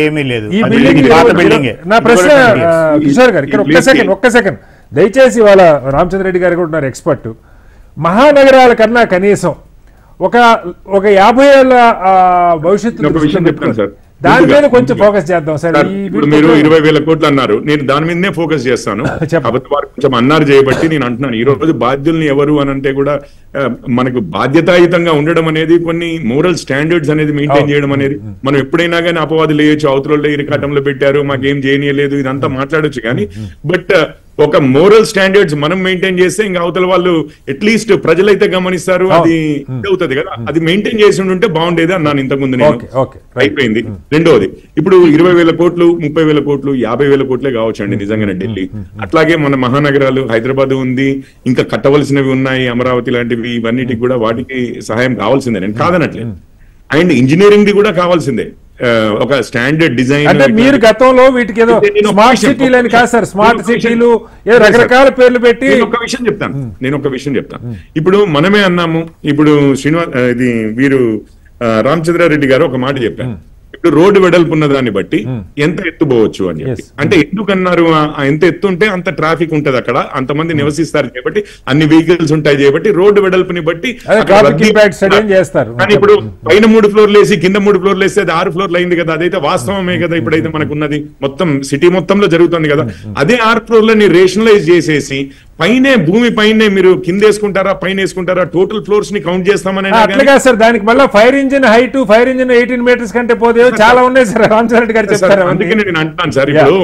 Speaker 2: ఏమీ లేదు.
Speaker 1: ఈ బిల్డింగ్. నా ప్రశ్న కిషోర్ గారు, ఇక్కడ ఒక్క సెకండ్ దయచేసి, వాళ్ళ రామచంద్ర రెడ్డి గారు కూడా ఉన్నారు ఎక్స్పర్ట్. మహానగరాల కన్నా కనీసం ఒక 50 ఏళ్ల భవిష్యత్తు దాని మీద కొంచెం ఫోకస్ చేద్దాం సార్.
Speaker 3: ఇప్పుడు మీరు 20,000 కోట్లు అన్నారు, నేను దాని మీదనే ఫోకస్ చేస్తాను. వారు కొంచెం అన్నారు చేయబట్టి నేను అంటున్నాను. ఈ రోజు బాధ్యుల్ని ఎవరు అని అంటే కూడా మనకు బాధ్యతాయుతంగా ఉండడం అనేది, కొన్ని మోరల్ స్టాండర్డ్స్ అనేది మెయింటైన్ చేయడం అనేది, మనం ఎప్పుడైనా కానీ అపవాదులు వేయచ్చు, అవతలలో ఇరకాటంలో పెట్టారు, మాకేం చేయనీయలేదు, ఇదంతా మాట్లాడొచ్చు. కానీ బట్ ఒక మోరల్ స్టాండర్డ్స్ మనం మెయింటైన్ చేస్తే ఇంకా అవతల వాళ్ళు అట్లీస్ట్ ప్రజలైతే గమనిస్తారు, అది అవుతుంది కదా, అది మెయింటైన్ చేసి ఉంటే బాగుండేది అన్నాను ఇంతకుముందు నేను. అయిపోయింది. రెండోది, ఇప్పుడు 20,000 కోట్లు, 30,000 కోట్లు, 50,000 కోట్లే కావచ్చు అండి నిజంగానే ఢిల్లీ. అట్లాగే మన మహానగరాలు, హైదరాబాద్ ఉంది, ఇంకా కట్టవలసినవి ఉన్నాయి, అమరావతి లాంటివి, ఇవన్నిటికి కూడా వాటికి సహాయం కావాల్సిందే, నేను కాదనట్లేదు. అండ్ ఇంజనీరింగ్ ది కూడా కావాల్సిందే, ఒక స్టాండర్డ్ డిజైన్.
Speaker 1: అంటే మీరు గతంలో వీటికి ఏదో స్మార్ట్ సిటీలు అని కాదు సార్, స్మార్ట్ సిటీలు రకరకాల పేర్లు పెట్టి.
Speaker 3: నేను ఒక విషయం చెప్తాను. ఇప్పుడు మనమే అన్నాము, ఇప్పుడు ఇది వీరు రామచంద్రారెడ్డి గారు ఒక మాట చెప్పారు, ఇప్పుడు రోడ్డు వెడల్పు ఉన్న దాన్ని బట్టి ఎంత ఎత్తు పోవచ్చు అని చెప్పి. అంటే ఎందుకన్నారు, ఎంత ఎత్తు ఉంటే అంత ట్రాఫిక్ ఉంటది అక్కడ, అంతమంది నివసిస్తారు కాబట్టి, అన్ని వెహికల్స్ ఉంటాయి కాబట్టి రోడ్డు వెడల్పుని బట్టి
Speaker 1: చేస్తారు.
Speaker 3: కానీ ఇప్పుడు పైన 3 ఫ్లోర్లు వేసి కింద 3 ఫ్లోర్లు వేస్తే అది 6 ఫ్లోర్లు అయింది కదా, అదైతే వాస్తవమే కదా. ఇప్పుడైతే మనకు ఉన్నది మొత్తం సిటీ మొత్తంలో జరుగుతుంది కదా, అదే 6 ఫ్లోర్లని రేషనలైజ్ చేసేసి పైనే, భూమి పైనే మీరు కింద వేసుకుంటారా పైన వేసుకుంటారా, టోటల్ ఫ్లోర్స్ ని కౌంట్ చేస్తామని.
Speaker 1: అట్లాగా సార్, దానికి మళ్ళీ fire engine height, fire engine 18 metres కంటే పోతే చాలా ఉన్నాయి సార్. రామచంద్ర రెడ్డి గారు చెప్తారు.
Speaker 3: అందుకే నేను అంటున్నాను సార్, ఇప్పుడు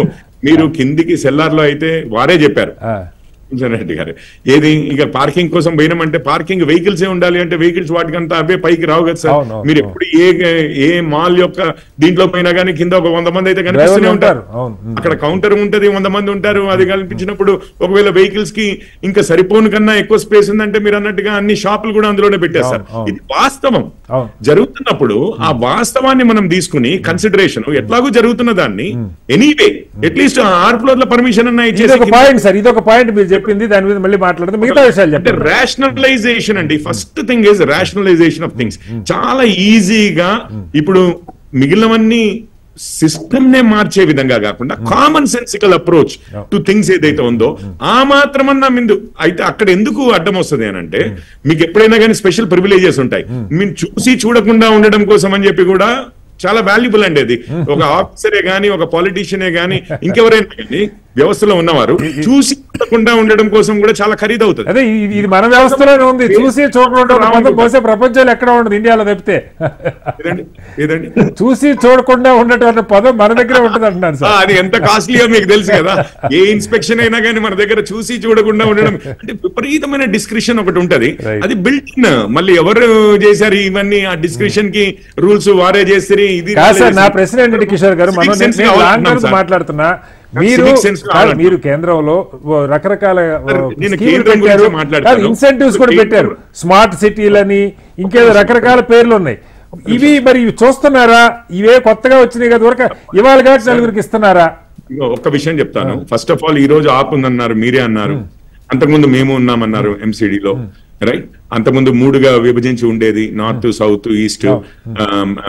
Speaker 3: మీరు కిందికి సెల్లార్ లో అయితే వారే చెప్పారు రెడ్డి గారు, ఏది ఇక పార్కింగ్ కోసం పోయినామంటే పార్కింగ్ వెహికల్స్ ఏ ఉండాలి అంటే వెహికల్స్ వాటికంతా అవే పైకి రావు కదా సార్. మీరు ఎప్పుడు ఏ మాల్ యొక్క దీంట్లో పోయినా కానీ కింద ఒక 100 మంది అయితే కనిపిస్తూనే ఉంటారు. అక్కడ కౌంటర్ ఉంటది, 100 మంది ఉంటారు. అది కనిపించినప్పుడు ఒకవేళ వెహికల్స్ కి ఇంకా సరిపోను కన్నా ఎక్కువ స్పేస్ ఉందంటే మీరు అన్నట్టుగా అన్ని షాపులు కూడా అందులోనే పెట్టేస్తారు. ఇది వాస్తవం జరుగుతున్నప్పుడు ఆ వాస్తవాన్ని మనం తీసుకుని కన్సిడరేషన్, ఎట్లాగూ జరుగుతున్న దాన్ని ఎనీవే అట్లీస్ట్ 6 ఫ్లోర్ల పర్మిషన్ అన్న ఇచ్చేసి.
Speaker 1: ఇదొక పాయింట్ మీరు చెప్పింది, దాని మీద మళ్ళీ మాట్లాడదాం. మిగతా విషయాలు
Speaker 3: అంటే రేషనలైజేషన్ అండి. First thing is rationalization of things. చాలా ఈజీగా ఇప్పుడు మిగిలినవన్నీ సిస్టమ్ నే మార్చే విధంగా కాకుండా common sensical approach to things ఏదైతే ఉందో ఆ మాత్రమన్నా ముందు అయితే అక్కడ ఎందుకు అడ్డం వస్తుంది అని అంటే, మీకు ఎప్పుడైనా కానీ స్పెషల్ ప్రివిలేజెస్ ఉంటాయి, మీరు చూసి చూడకుండా ఉండడం కోసం అని చెప్పి కూడా చాలా వాల్యుబుల్ అండి. అది ఒక ఆఫీసరే గానీ, ఒక పాలిటీషియనే గానీ, ఇంకెవరైనా కానీ వ్యవస్థలో ఉన్నవారు చూసి చూడకుండా ఉండడం కోసం కూడా చాలా ఖరీదవుతుంది.
Speaker 1: అదే ఇది మన వ్యవస్థలోనే ఉంది. చూసి చూడకుండా బహుశా ప్రపంచంలో ఎక్కడ ఉండదు, ఇండియాలో తప్పితే. చూసి చూడకుండా ఉండటం పదం మన దగ్గర ఉంటుంది అంటున్నాను సార్.
Speaker 3: అది ఎంత కాస్ట్లీయో మీకు తెలుసు కదా. ఏ ఇన్స్పెక్షన్ అయినా కానీ మన దగ్గర చూసి చూడకుండా ఉండడం అంటే విపరీతమైన డిస్క్రిప్షన్ ఒకటి ఉంటది. అది బిల్ట్ ఇన్. మళ్ళీ ఎవరు చేశారు ఇవన్నీ, ఆ డిస్క్రిప్షన్ కి రూల్స్ వారే చేస్తారు. ఇది
Speaker 1: నా ప్రశ్న ఏంటంటే కిషోర్ గారు, మనం మాట్లాడుతున్నా, మీరు కేంద్రంలో రకరకాల ఇన్సెంటివ్స్ కూడా పెట్టారు, స్మార్ట్ సిటీలని, ఇంకేదో రకరకాల పేర్లు ఉన్నాయి. ఇవి మరి చూస్తున్నారా? ఇవే కొత్తగా వచ్చినాయి కదా, వరకు ఇవాళ కాబట్టి నలుగురికి ఇస్తున్నారా?
Speaker 3: ఒక్క విషయం చెప్తాను. ఫస్ట్ ఆఫ్ ఆల్ ఈ రోజు ఆప్ ఉందన్నారు, మీరే అన్నారు. అంతకుముందు మేము ఉన్నామన్నారు ఎంసీడీలో, రైట్? అంతకుముందు 3గా విభజించి ఉండేది, నార్త్, సౌత్, ఈస్ట్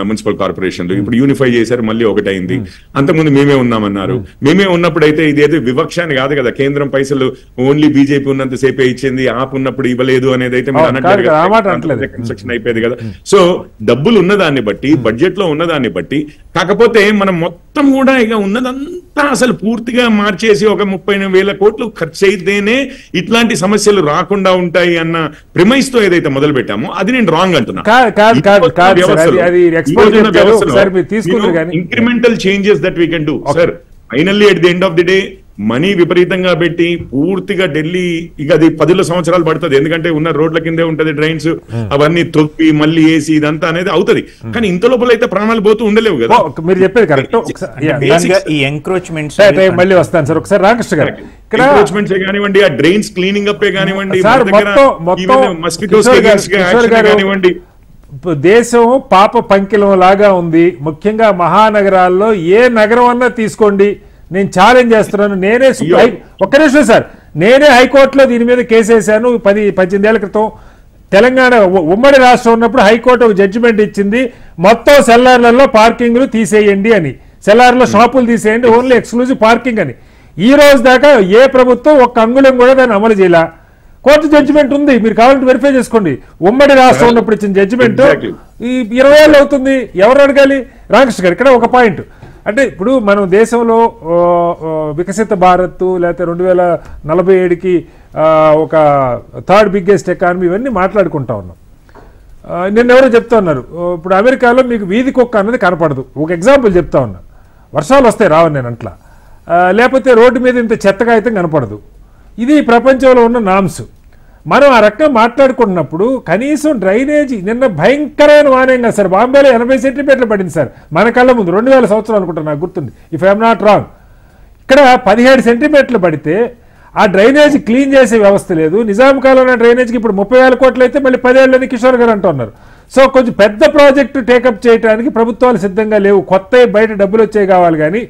Speaker 3: మున్సిపల్ కార్పొరేషన్లు. ఇప్పుడు యూనిఫై చేశారు, మళ్ళీ ఒకటైంది. అంతకుముందు మేమే ఉన్నామన్నారు. మేమే ఉన్నప్పుడైతే ఇదేదో వివక్ష అని కాదు కదా. కేంద్రం పైసలు ఓన్లీ బీజేపీ ఉన్నంతసేపే ఇచ్చింది, ఆప్ ఉన్నప్పుడు ఇవ్వలేదు అనేది అయితే మీరు అన్నట్టు కన్స్ట్రక్షన్ అయిపోయింది కదా. సో డబ్బులు ఉన్నదాన్ని బట్టి, బడ్జెట్ లో ఉన్నదాన్ని బట్టి, కాకపోతే మనం మొత్తం కూడా ఇక ఉన్నదంతా అసలు పూర్తిగా మార్చేసి ఒక 30,000 కోట్లు ఖర్చు అయితేనే ఇట్లాంటి సమస్యలు రాకుండా ఉంటాయి అన్న ప్రిమైస్ తో ఏదైతే మొదలు పెట్టామో అది నేను రాంగ్ అంటున్నా. Incremental changes that we can do sir. Finally at the end of the day money విపరీతంగా పెట్టి పూర్తిగా ఢిల్లీ ఇక అది 10 సంవత్సరాలు పడుతుంది, ఎందుకంటే ఉన్న రోడ్ల కిందే ఉంటది డ్రైన్స్, అవన్నీ తొక్కి మళ్ళీ వేసి ఇదంతా అనేది అవుతుంది. కానీ ఇంత లోపల అయితే ప్రాణాలు పోతూ ఉండలేవు కదా.
Speaker 1: మీరు చెప్పేది కరెక్ట్.
Speaker 2: ఈ ఎంక్రోచ్మెంట్స్
Speaker 1: మళ్ళీ వస్తాను సార్. ఒకసారి రామకృష్ణ గారు,
Speaker 3: ఎంక్రోచ్మెంట్స్ కానివ్వండి, ఆ డ్రైన్స్ క్లీనింగ్ అప్ కానివ్వండి, మస్కిటోస్ కానివ్వండి,
Speaker 1: దేశం పాప పంకిలం లాగా ఉంది. ముఖ్యంగా మహానగరాల్లో ఏ నగరం అన్నా తీసుకోండి, నేను ఛాలెంజ్ చేస్తున్నాను. నేనే ఒక్క నిమిషం సార్, నేనే హైకోర్టులో దీని మీద కేసు వేశాను 18 ఏళ్ల క్రితం. తెలంగాణ ఉమ్మడి రాష్ట్రం ఉన్నప్పుడు హైకోర్టు ఒక జడ్జిమెంట్ ఇచ్చింది, మొత్తం సెల్లార్లలో పార్కింగ్లు తీసేయండి అని, సెల్లార్లో షాపులు తీసేయండి, ఓన్లీ ఎక్స్క్లూజివ్ పార్కింగ్ అని. ఈ రోజు దాకా ఏ ప్రభుత్వం ఒక్క అంగుళం కూడా దాన్ని అమలు చేయాల. కోర్టు జడ్జిమెంట్ ఉంది, మీరు కావాలంటే వెరిఫై చేసుకోండి. ఉమ్మడి రాష్ట్రం ఉన్నప్పుడు ఇచ్చిన జడ్జిమెంట్ ఈ 20 ఏళ్ళు అవుతుంది. ఎవరు అడగాలి? రామకృష్ణ గారు, ఇక్కడ ఒక పాయింట్ అంటే ఇప్పుడు మనం దేశంలో వికసిత భారత్ లేకపోతే 2047కి ఒక థర్డ్ బిగ్గెస్ట్ ఎకానమీ ఇవన్నీ మాట్లాడుకుంటా ఉన్నాం. నిన్న ఎవరో చెప్తా ఉన్నారు, ఇప్పుడు అమెరికాలో మీకు వీధి కుక్క అన్నది కనపడదు. ఒక ఎగ్జాంపుల్ చెప్తా ఉన్నా, వర్షాలు వస్తాయి రావు నేను అట్లా, లేకపోతే రోడ్డు మీద ఇంత చెత్తగా అయితే కనపడదు. ఇది ప్రపంచంలో ఉన్న నామ్స్. మనం ఆ రకంగా మాట్లాడుకుంటున్నప్పుడు కనీసం డ్రైనేజీ నిన్న భయంకరమైన వానేంగా సార్, బాంబేలో 80 సెంటీమీటర్లు పడింది సార్ మన కళ్ళ ముందు. 2000 సంవత్సరాలు అనుకుంటాను, నాకు గుర్తుంది, ఇఫ్ ఐఎమ్ నాట్ రాంగ్. ఇక్కడ 17 సెంటీమీటర్లు పడితే ఆ డ్రైనేజీ క్లీన్ చేసే వ్యవస్థ లేదు. నిజాం కాలంలో డ్రైనేజీకి ఇప్పుడు 30,000 కోట్లు అయితే మళ్ళీ 10 ఏళ్ళని కిషోర్ గారు అంటున్నారు. సో కొంచెం పెద్ద ప్రాజెక్టు టేకప్ చేయడానికి ప్రభుత్వాలు సిద్ధంగా లేవు. కొత్త బయట డబ్బులు వచ్చాయి కావాలి, కానీ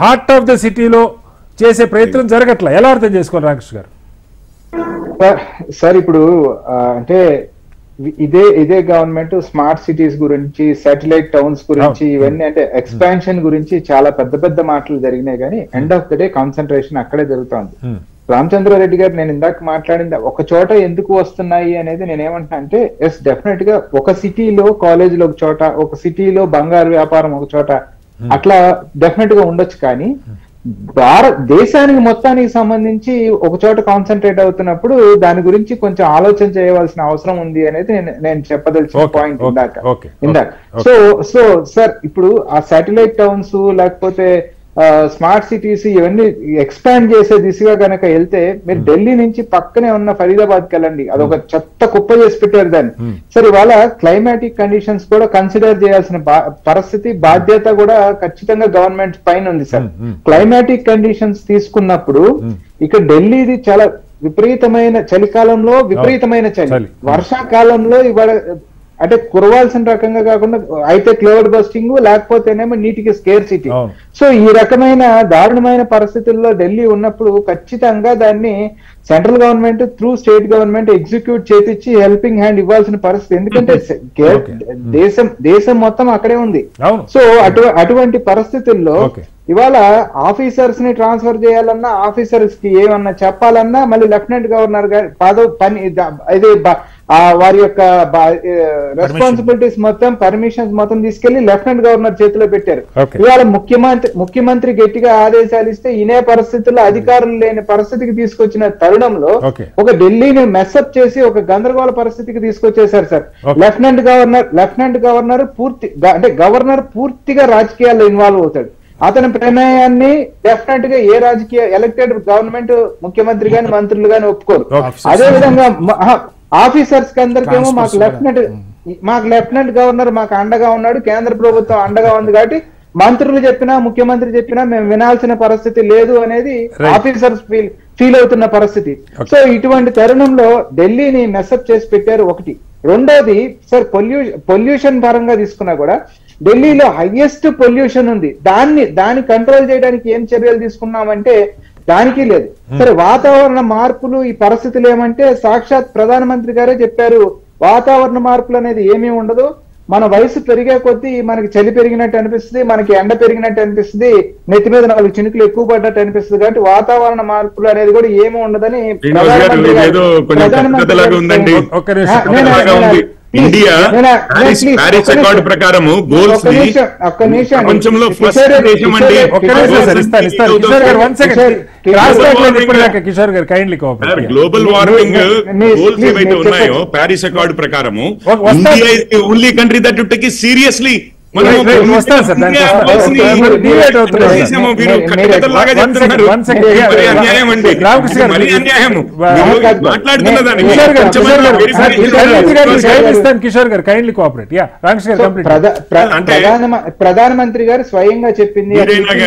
Speaker 1: హార్ట్ ఆఫ్ ద సిటీలో చేసే ప్రయత్నం జరగట్లా. ఎలా అర్థం చేసుకోవాలి రామకృష్ణ గారు?
Speaker 4: సార్ ఇప్పుడు అంటే ఇదే గవర్నమెంట్ స్మార్ట్ సిటీస్ గురించి, శాటిలైట్ టౌన్స్ గురించి, ఇవన్నీ అంటే ఎక్స్పాన్షన్ గురించి చాలా పెద్ద మాటలు జరిగినాయి, కానీ end of the day concentration అక్కడే జరుగుతోంది. రామచంద్రారెడ్డి గారు నేను ఇందాక మాట్లాడింది ఒక చోట ఎందుకు వస్తున్నాయి అనేది నేనేమంటున్నా అంటే, ఎస్ డెఫినెట్ గా ఒక సిటీలో కాలేజీలో ఒక చోట, ఒక సిటీలో బంగారు వ్యాపారం ఒక చోట, అట్లా డెఫినెట్ గా ఉండొచ్చు. కానీ దేశానికి మొత్తానికి సంబంధించి ఒక చోట కాన్సన్ట్రేట్ అవుతున్నప్పుడు దాని గురించి కొంచెం ఆలోచన చేయవలసిన అవసరం ఉంది అనేది నేను చెప్పదలిచిన పాయింట్ ఇందాక. సో సార్ ఇప్పుడు ఆ శాటిలైట్ టౌన్స్ లేకపోతే స్మార్ట్ సిటీస్ ఇవన్నీ ఎక్స్పాండ్ చేసే దిశగా కనుక వెళ్తే, మీరు ఢిల్లీ నుంచి పక్కనే ఉన్న ఫరీదాబాద్కి వెళ్ళండి, అదొక చెత్త కుప్ప చేసి పెట్టారు దాన్ని. సరే, ఇవాళ క్లైమాటిక్ కండిషన్స్ కూడా కన్సిడర్ చేయాల్సిన పరిస్థితి, బాధ్యత కూడా ఖచ్చితంగా గవర్నమెంట్ పైన ఉంది సార్. క్లైమాటిక్ కండిషన్స్ తీసుకున్నప్పుడు ఇక్కడ ఢిల్లీది చాలా విపరీతమైన చలికాలంలో విపరీతమైన చలి, వర్షాకాలంలో ఇవాళ అంటే కురవాల్సిన రకంగా కాకుండా అయితే క్లౌడ్ బస్టింగ్, లేకపోతేనేమో నీటికి స్కేర్ సిటీ. సో ఈ రకమైన దారుణమైన పరిస్థితుల్లో ఢిల్లీ ఉన్నప్పుడు ఖచ్చితంగా దాన్ని central government through state government execute చేపించి హెల్పింగ్ హ్యాండ్ ఇవ్వాల్సిన పరిస్థితి. ఎందుకంటే దేశం మొత్తం అక్కడే ఉంది. సో అటువంటి పరిస్థితుల్లో ఇవాళ ఆఫీసర్స్ ని ట్రాన్స్ఫర్ చేయాలన్నా, ఆఫీసర్స్ కి ఏమన్నా చెప్పాలన్నా మళ్ళీ లెఫ్టినెంట్ గవర్నర్ గారు ఇది వారి యొక్క రెస్పాన్సిబిలిటీస్ మొత్తం, పర్మిషన్స్ మొత్తం తీసుకెళ్లి లెఫ్టినెంట్ గవర్నర్ చేతిలో పెట్టారు. ఇవాళ ముఖ్యమంత్రి గట్టిగా ఆదేశాలు ఇస్తే ఇనే పరిస్థితుల్లో అధికారులు లేని పరిస్థితికి తీసుకొచ్చిన తరుణంలో ఒక ఢిల్లీని మెస్అప్ చేసి ఒక గందరగోళ పరిస్థితికి తీసుకొచ్చేసారు సార్. లెఫ్టినెంట్ గవర్నర్ గవర్నర్ పూర్తిగా రాజకీయాల్లో ఇన్వాల్వ్ అవుతాడు. అతని ప్రమేయాన్ని డెఫినెట్ గా ఏ రాజకీయ ఎలక్టెడ్ గవర్నమెంట్ ముఖ్యమంత్రి గాని మంత్రులు గాని ఒప్పుకోరు. అదే విధంగా ఆఫీసర్స్ కి అందరికేమో మాకు లెఫ్టినెంట్ గవర్నర్ మాకు అండగా ఉన్నాడు, కేంద్ర ప్రభుత్వం అండగా ఉంది, కాబట్టి మంత్రులు చెప్పినా ముఖ్యమంత్రి చెప్పినా మేము వినాల్సిన పరిస్థితి లేదు అనేది ఆఫీసర్స్ ఫీల్ అవుతున్న పరిస్థితి. సో ఇటువంటి తరుణంలో ఢిల్లీని మెస్అప్ చేసి పెట్టారు ఒకటి. రెండోది సార్, పొల్యూషన్ పరంగా తీసుకున్నా కూడా ఢిల్లీలో హైయెస్ట్ పొల్యూషన్ ఉంది. దాన్ని కంట్రోల్ చేయడానికి ఏం చర్యలు తీసుకున్నామంటే దానికి లేదు. సరే, వాతావరణ మార్పులు ఈ పరిస్థితులు ఏమంటే సాక్షాత్ ప్రధానమంత్రి గారే చెప్పారు, వాతావరణ మార్పులు అనేది ఏమీ ఉండదు, మన వయసు పెరిగే కొద్దీ మనకి చలి పెరిగినట్టు అనిపిస్తుంది, మనకి ఎండ పెరిగినట్టు అనిపిస్తుంది, నెత్తి మీద 4 చినుకులు ఎక్కువ పడ్డట్టు అనిపిస్తుంది, కాబట్టి వాతావరణ మార్పులు అనేది కూడా ఏమీ ఉండదని
Speaker 3: ఇండియా ప్యారిస్ అకార్డ్ ప్రకారం గోల్స్ ని ప్రపంచంలో ఫస్ట్ దేశం అండి. గ్లోబల్ వార్మింగ్ గోల్స్ ఏవైతే ఉన్నాయో ప్యారిస్ అకార్డ్ ప్రకారము India is the only country that to take it seriously.
Speaker 1: వస్తాను సార్, దానికి వస్తాను. డిబేట్ అవుతున్నాం సార్.
Speaker 3: చేసాము, మీరు కట్టుకథలాగా చెప్తున్నారు.
Speaker 1: One second.
Speaker 3: మరి అన్యాయం అండి.
Speaker 1: రామకృష్ణ గారు,
Speaker 3: మరీ అన్యాయము.
Speaker 1: కిషోర్ గారు కైండ్లీ కోఆపరేట్. రామకృష్ణ గారు కంప్లీట్.
Speaker 4: ప్రధానమంత్రి గారు స్వయంగా చెప్పింది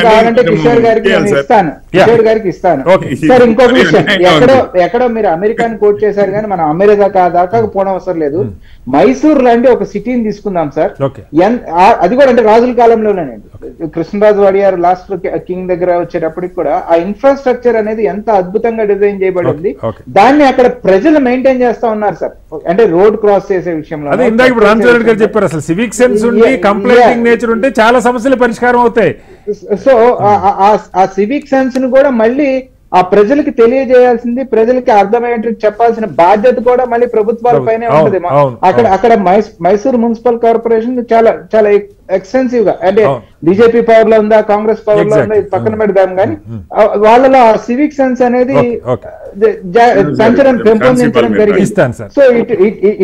Speaker 4: కావాలంటే కిషోర్ గారికి నేను ఇస్తాను, కిషోర్ గారికి ఇస్తాను. సార్ ఇంకొక విషయం, ఎక్కడో మీరు అమెరికాని కోట్ చేశారు కానీ మనం అమెరికా దాకా పోవడం అవసరం లేదు. మైసూర్ లాంటి ఒక సిటీని తీసుకుందాం సార్. అది కూడా అంటే రాజుల కాలంలోనేనండి. కృష్ణరాజు వాడియారు లాస్ట్ కింగ్ దగ్గర వచ్చేటప్పటికి కూడా ఆ ఇన్ఫ్రాస్ట్రక్చర్ అనేది ఎంత అద్భుతంగా డిజైన్ చేయబడింది. దాన్ని అక్కడ ప్రజలు మెయింటైన్ చేస్తా ఉన్నారు సార్. అంటే రోడ్ క్రాస్ చేసే విషయంలో
Speaker 1: అదే ఇందాక ఇప్పుడు రామచంద్ర గారు చెప్పారు, అసలు సివిక్ సెన్స్ ఉండి కంప్లైంటింగ్ నేచర్ ఉంటే చాలా సమస్యలు పరిష్కారం అవుతాయి.
Speaker 4: సో ఆ సివిక్ సెన్స్ ను కూడా మళ్ళీ ఆ ప్రజలకి తెలియజేయాల్సింది, ప్రజలకి అర్థమయ్యేట్టు చెప్పాల్సిన బాధ్యత కూడా మళ్ళీ ప్రభుత్వాల పైనే ఉంటుంది. అక్కడ మైసూర్ మున్సిపల్ కార్పొరేషన్ చాలా చాలా ఎక్స్టెన్సివ్ గా, అంటే బీజేపీ పవర్ లో ఉందా, కాంగ్రెస్ పవర్ లో ఉందా, ఇది పక్కన పెడదాం కానీ వాళ్ళలో ఆ సివిక్ సెన్స్ అనేది పెంపొందించడం జరిగింది. సో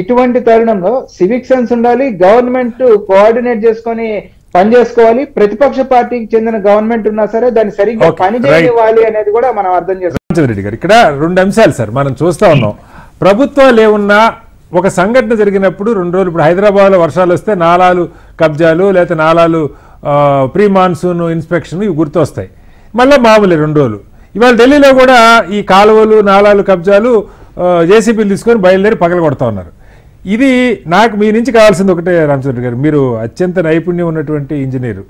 Speaker 4: ఇటువంటి తరుణంలో సివిక్ సెన్స్ ఉండాలి, గవర్నమెంట్ కోఆర్డినేట్ చేసుకొని పని చేసుకోవాలి. ప్రతిపక్ష పార్టీకి చెందిన గవర్నమెంట్ ఉన్నా సరే దాన్ని సరిగ్గా పని చేయాలి అనేది కూడా మనం అర్థం చేసుకోవాలి.
Speaker 1: రెడ్డి గారు, ఇక్కడ రెండు అంశాలు సార్ మనం చూస్తా ఉన్నాం. ప్రభుత్వాలు ఏమున్నా ఒక సంఘటన జరిగినప్పుడు 2 రోజులు, ఇప్పుడు హైదరాబాద్ లో వర్షాలు వస్తే నాలాలు కబ్జాలు, లేకపోతే నాలాలు ప్రీ మాన్సూన్ ఇన్స్పెక్షన్ ఇవి గుర్తొస్తాయి. మళ్ళీ మామూలు 2 రోజులు. ఇవాళ ఢిల్లీలో కూడా ఈ కాలువలు నాలాలు కబ్జాలు జేసీబీలు తీసుకొని బయలుదేరి పగలగొడతా ఉన్నారు. ఇది నాకు మీ నుంచి కావాల్సింది ఒకటే రామచంద్ర గారు, మీరు అత్యంత నైపుణ్యం ఉన్నటువంటి ఇంజనీరు.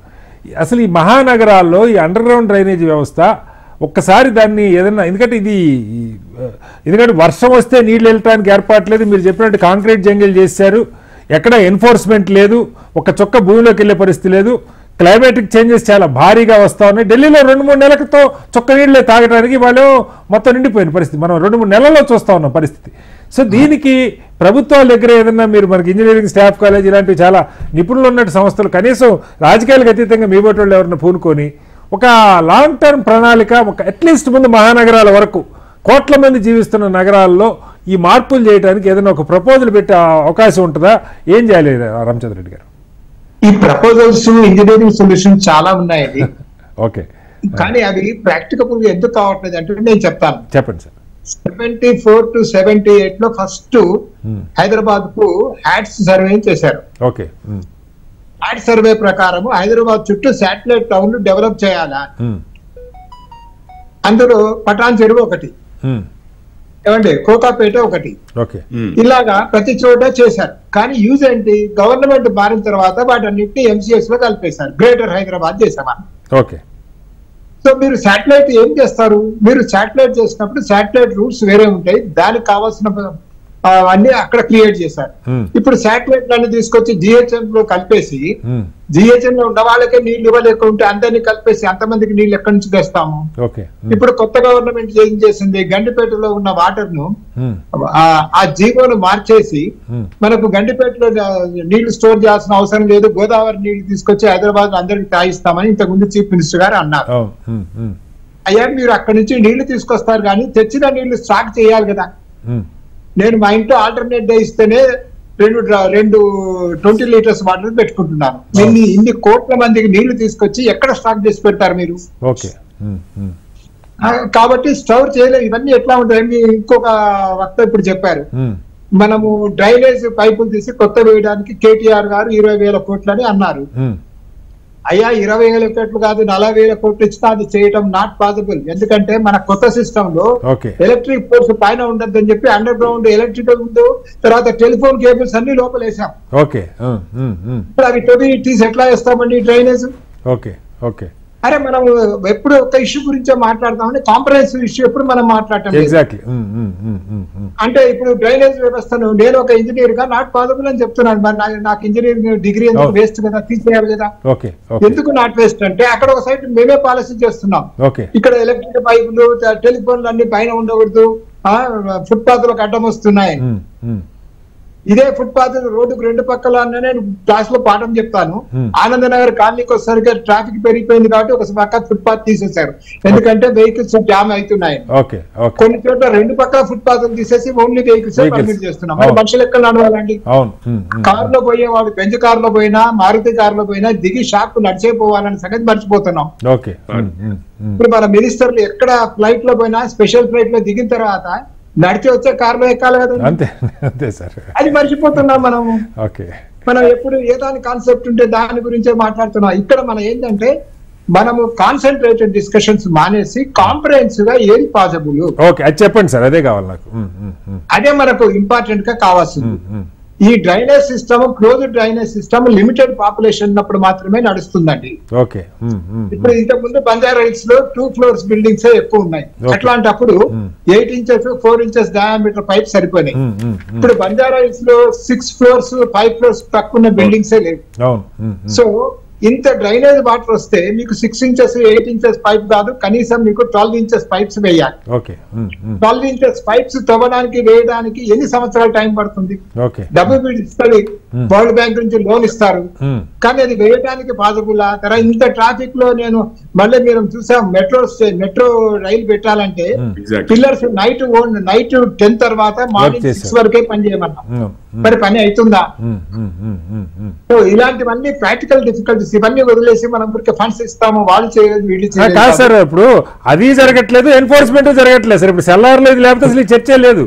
Speaker 1: అసలు ఈ మహానగరాల్లో ఈ అండర్ గ్రౌండ్ డ్రైనేజ్ వ్యవస్థ ఒక్కసారి దాన్ని ఏదన్నా, ఎందుకంటే వర్షం వస్తే నీళ్ళు వెళ్ళటానికి ఏర్పాటు లేదు, మీరు చెప్పినట్టు కాంక్రీట్ జంగిల్ చేశారు, ఎక్కడ ఎన్ఫోర్స్మెంట్ లేదు, ఒక చొక్క భూమిలోకి వెళ్ళే పరిస్థితి లేదు, క్లైమేటిక్ చేంజెస్ చాలా భారీగా వస్తూ ఉన్నాయి. ఢిల్లీలో 2-3 నెలలతో చొక్క నీళ్ళే తాగడానికి వాళ్ళు మొత్తం నిండిపోయిన పరిస్థితి మనం 2-3 నెలల్లో చూస్తూ ఉన్నాం పరిస్థితి. సో దీనికి ప్రభుత్వాల దగ్గర ఏదన్నా మీరు మనకి ఇంజనీరింగ్ స్టాఫ్ కాలేజ్ ఇలాంటివి చాలా నిపుణులు ఉన్నట్టు సంస్థలు కనీసం రాజకీయాలకు అతీతంగా మీ బట్టి వాళ్ళు ఎవరైనా పూనుకొని ఒక లాంగ్ టర్మ్ ప్రణాళిక, ఒక అట్లీస్ట్ ముందు మహానగరాల వరకు కోట్ల మంది జీవిస్తున్న నగరాల్లో ఈ మార్పులు చేయడానికి ఏదైనా ఒక ప్రపోజల్ పెట్టే అవకాశం ఉంటుందా? ఏం చేయాలి రామచంద్ర రెడ్డి గారు?
Speaker 5: ఈ ప్రపోజల్స్ ఇంజనీరింగ్ సొల్యూషన్ చాలా ఉన్నాయండి.
Speaker 1: ఓకే,
Speaker 5: కానీ అవి ప్రాక్టికబుల్ గా ఎందుకు కావట్లేదు అంటే నేను చెప్తాను.
Speaker 1: చెప్పండి సార్.
Speaker 5: 74 to 78 లో ఫస్ట్ హైదరాబాద్ కు హ్యాట్స్ సర్వే చేశారు.
Speaker 1: ఓకే,
Speaker 5: హ్యాట్ సర్వే ప్రకారం హైదరాబాద్ చుట్టూ శాటిలైట్ టౌన్ డెవలప్ చేయాలా. అందులో పటాన్ చెరువు ఒకటి, ఏమండి కోకాపేట ఒకటి, ఇలాగా ప్రతి చోట చేశారు. కానీ యూజ్ ఏంటి? గవర్నమెంట్ మారిన తర్వాత వాటన్నిటిని ఎంసీఎస్ లో కలిపేశారు, గ్రేటర్ హైదరాబాద్ చేసామని.
Speaker 1: ఓకే,
Speaker 5: సో మీరు శాటిలైట్ ఏం చేస్తారు? మీరు శాటిలైట్ చేసినప్పుడు శాటిలైట్ రూట్స్ వేరే ఉంటాయి, దానికి కావాల్సిన అన్ని అక్కడ క్రియేట్ చేశారు. ఇప్పుడు శాటిలైట్ అన్ని తీసుకొచ్చి జిహెచ్ఎం లో కలిపేసి, జిహెచ్ఎం లో ఉన్న వాళ్ళకే నీళ్లు ఇవ్వలేకుంటే అందరినీ కలిపేసి అంతమందికి నీళ్లు ఎక్కడి నుంచి తెస్తాము? ఇప్పుడు కొత్త గవర్నమెంట్ ఏం చేసింది, గండిపేటలో ఉన్న వాటర్ ను ఆ జీవోను మార్చేసి మనకు గండిపేటలో నీళ్లు స్టోర్ చేయాల్సిన అవసరం లేదు, గోదావరి నీళ్లు తీసుకొచ్చి హైదరాబాద్ అందరికి తాగిస్తామని ఇంతకుముందు చీఫ్ మినిస్టర్ గారు అన్నారు. అయ్యా మీరు అక్కడి నుంచి నీళ్లు తీసుకొస్తారు కానీ తెచ్చిన నీళ్లు స్టాక్ చేయాలి కదా. నేను మా ఇంట్లో ఆల్టర్నేట్ డే ఇస్తేనే 2 20 లీటర్స్ వాటర్ పెట్టుకుంటున్నాను. ఇన్ని కోట్ల మందికి నీళ్లు తీసుకొచ్చి ఎక్కడ స్టాక్ చేసి పెడతారు మీరు? కాబట్టి స్టోర్ చేయలేదు. ఇవన్నీ ఎట్లా ఉంటాయి? ఇంకొక వక్త ఇప్పుడు చెప్పారు, మనము డ్రైనేజ్ పైపులు తీసి కొత్త వేయడానికి కేటీఆర్ గారు 20,000 కోట్లని అన్నారు. అయ్యా 20,000 కోట్లు కాదు, 40,000 కోట్లు ఇచ్చినా అది చేయడం నాట్ పాసిబుల్. ఎందుకంటే మన కొత్త సిస్టమ్ లో ఎలక్ట్రిక్ పోల్స్ పైన ఉండద్దని చెప్పి అండర్ గ్రౌండ్ ఎలక్ట్రికల్ ఉంది, తర్వాత టెలిఫోన్ కేబుల్స్ అన్ని లోపల వేసాం. అవి తీసి ఎట్లా వేస్తామండి డ్రైనేజ్? అరే మనం ఎప్పుడు ఒక ఇష్యూ గురించే మాట్లాడతామని కాంప్రహెన్సివ్ ఇష్యూ ఎప్పుడు మనం మాట్లాడటం. అంటే ఇప్పుడు డ్రైనేజ్ వ్యవస్థను నేను ఒక ఇంజనీర్ గా నాట్ పాసిబుల్ అని చెప్తున్నాను. మరి నాకు ఇంజనీరింగ్ డిగ్రీ ఎందుకు వేస్ట్ కదా, తీసేయాలి కదా. ఎందుకు నాట్ వేస్ట్ అంటే అక్కడ ఒక సైడ్ మేమే పాలసీ చేస్తున్నాం, ఇక్కడ ఎలక్ట్రిక్ పైపులు టెలిఫోన్లు అన్ని పైన ఉండకూడదు, ఫుట్పాత్ లో అడ్డం వస్తున్నాయి. ఇదే ఫుట్పాత్ రోడ్డుకు రెండు పక్కల నేను క్లాస్ లో పాఠం చెప్తాను. ఆనందనగర్ కాలనీకి వచ్చేసరికి ట్రాఫిక్ పెరిగిపోయింది కాబట్టి ఒక పక్క ఫుట్పాత్ తీసేశారు, ఎందుకంటే వెహికల్స్ జామ్ అవుతున్నాయి. కొన్ని చోట్ల రెండు పక్కల ఫుట్పాత్ తీసేసి ఓన్లీ వెహికల్స్ పర్మిట్ చేస్తున్నాం. మరి మనుషులు ఎక్కడ నడవాలండి? కారులో పోయేవాడు బెంజ్ కారులో పోయినా మారుతి కారులో పోయినా దిగి షాప్ నడిచే పోవాలని సంగతి మర్చిపోతున్నాం. ఇప్పుడు మన మినిస్టర్లు ఎక్కడ ఫ్లైట్ లో పోయినా స్పెషల్ ఫ్లైట్ లో దిగిన తర్వాత నడిచి వచ్చే కారులో ఎక్కాలి కదా, అది మర్చిపోతున్నాం మనం. మనం ఎప్పుడు ఏదాని కాన్సెప్ట్ ఉంటే దాని గురించే మాట్లాడుతున్నాం. ఇక్కడ మనం ఏంటంటే మనము కాన్సన్ట్రేటెడ్ డిస్కషన్స్ మానేసి కాంప్రహెన్సివ్ గా ఏది పాసిబుల్
Speaker 1: చెప్పండి సార్, అదే కావాలి నాకు.
Speaker 5: అదే మనకు ఇంపార్టెంట్ గా కావాల్సింది. ఈ drainage system closed drainage system limited population ఉన్నప్పుడు మాత్రమే నడుస్తుందండి. ఇప్పుడు ఇంతకు ముందు బంజారా హిల్స్ లో 2 floors బిల్డింగ్స్ ఎక్కువ ఉన్నాయి. అట్లాంటప్పుడు 8 inches 4 inches డయామీటర్ పైప్ సరిపోయినాయి. ఇప్పుడు బంజారా హిల్స్ లో 6 floors 5 floors తక్కువ ఉన్న బిల్డింగ్సే లేవు. సో ఇంత డ్రైనేజ్ వాటర్ వస్తే మీకు 6 inches 8 inches పైప్ కాదు, కనీసం మీకు 12 inches పైప్స్ వేయాలి. 12 inches పైప్స్ తవ్వడానికి వేయడానికి ఎన్ని సంవత్సరాలు టైం పడుతుంది? డబ్బు ఇస్తుంది, వరల్డ్ బ్యాంక్ నుంచి లోన్ ఇస్తారు, కానీ అది వేయడానికి పాసిబుల్. తర్వాత ఇంత ట్రాఫిక్ లో నేను మళ్ళీ మీరు చూసాం మెట్రో రైలు పెట్టాలంటే పిల్లర్స్ నైట్ 10 తర్వాత మార్నింగ్ 6 వరకే పని చేయమన్నా, మరి పని అవుతుందా? సో ఇలాంటివన్నీ ప్రాక్టికల్ డిఫికల్టీస్, ఇవన్నీ వదిలేసి మనం ఫండ్స్ ఇస్తాము వాళ్ళు చేయలేదు వీళ్ళు చేయలేదు
Speaker 1: కాదు సార్. ఇప్పుడు అది జరగట్లేదు, ఎన్ఫోర్స్మెంట్ జరగట్లేదు సార్. ఇప్పుడు సెల్లార్ లేదు, లేకపోతే అసలు చర్చే లేదు.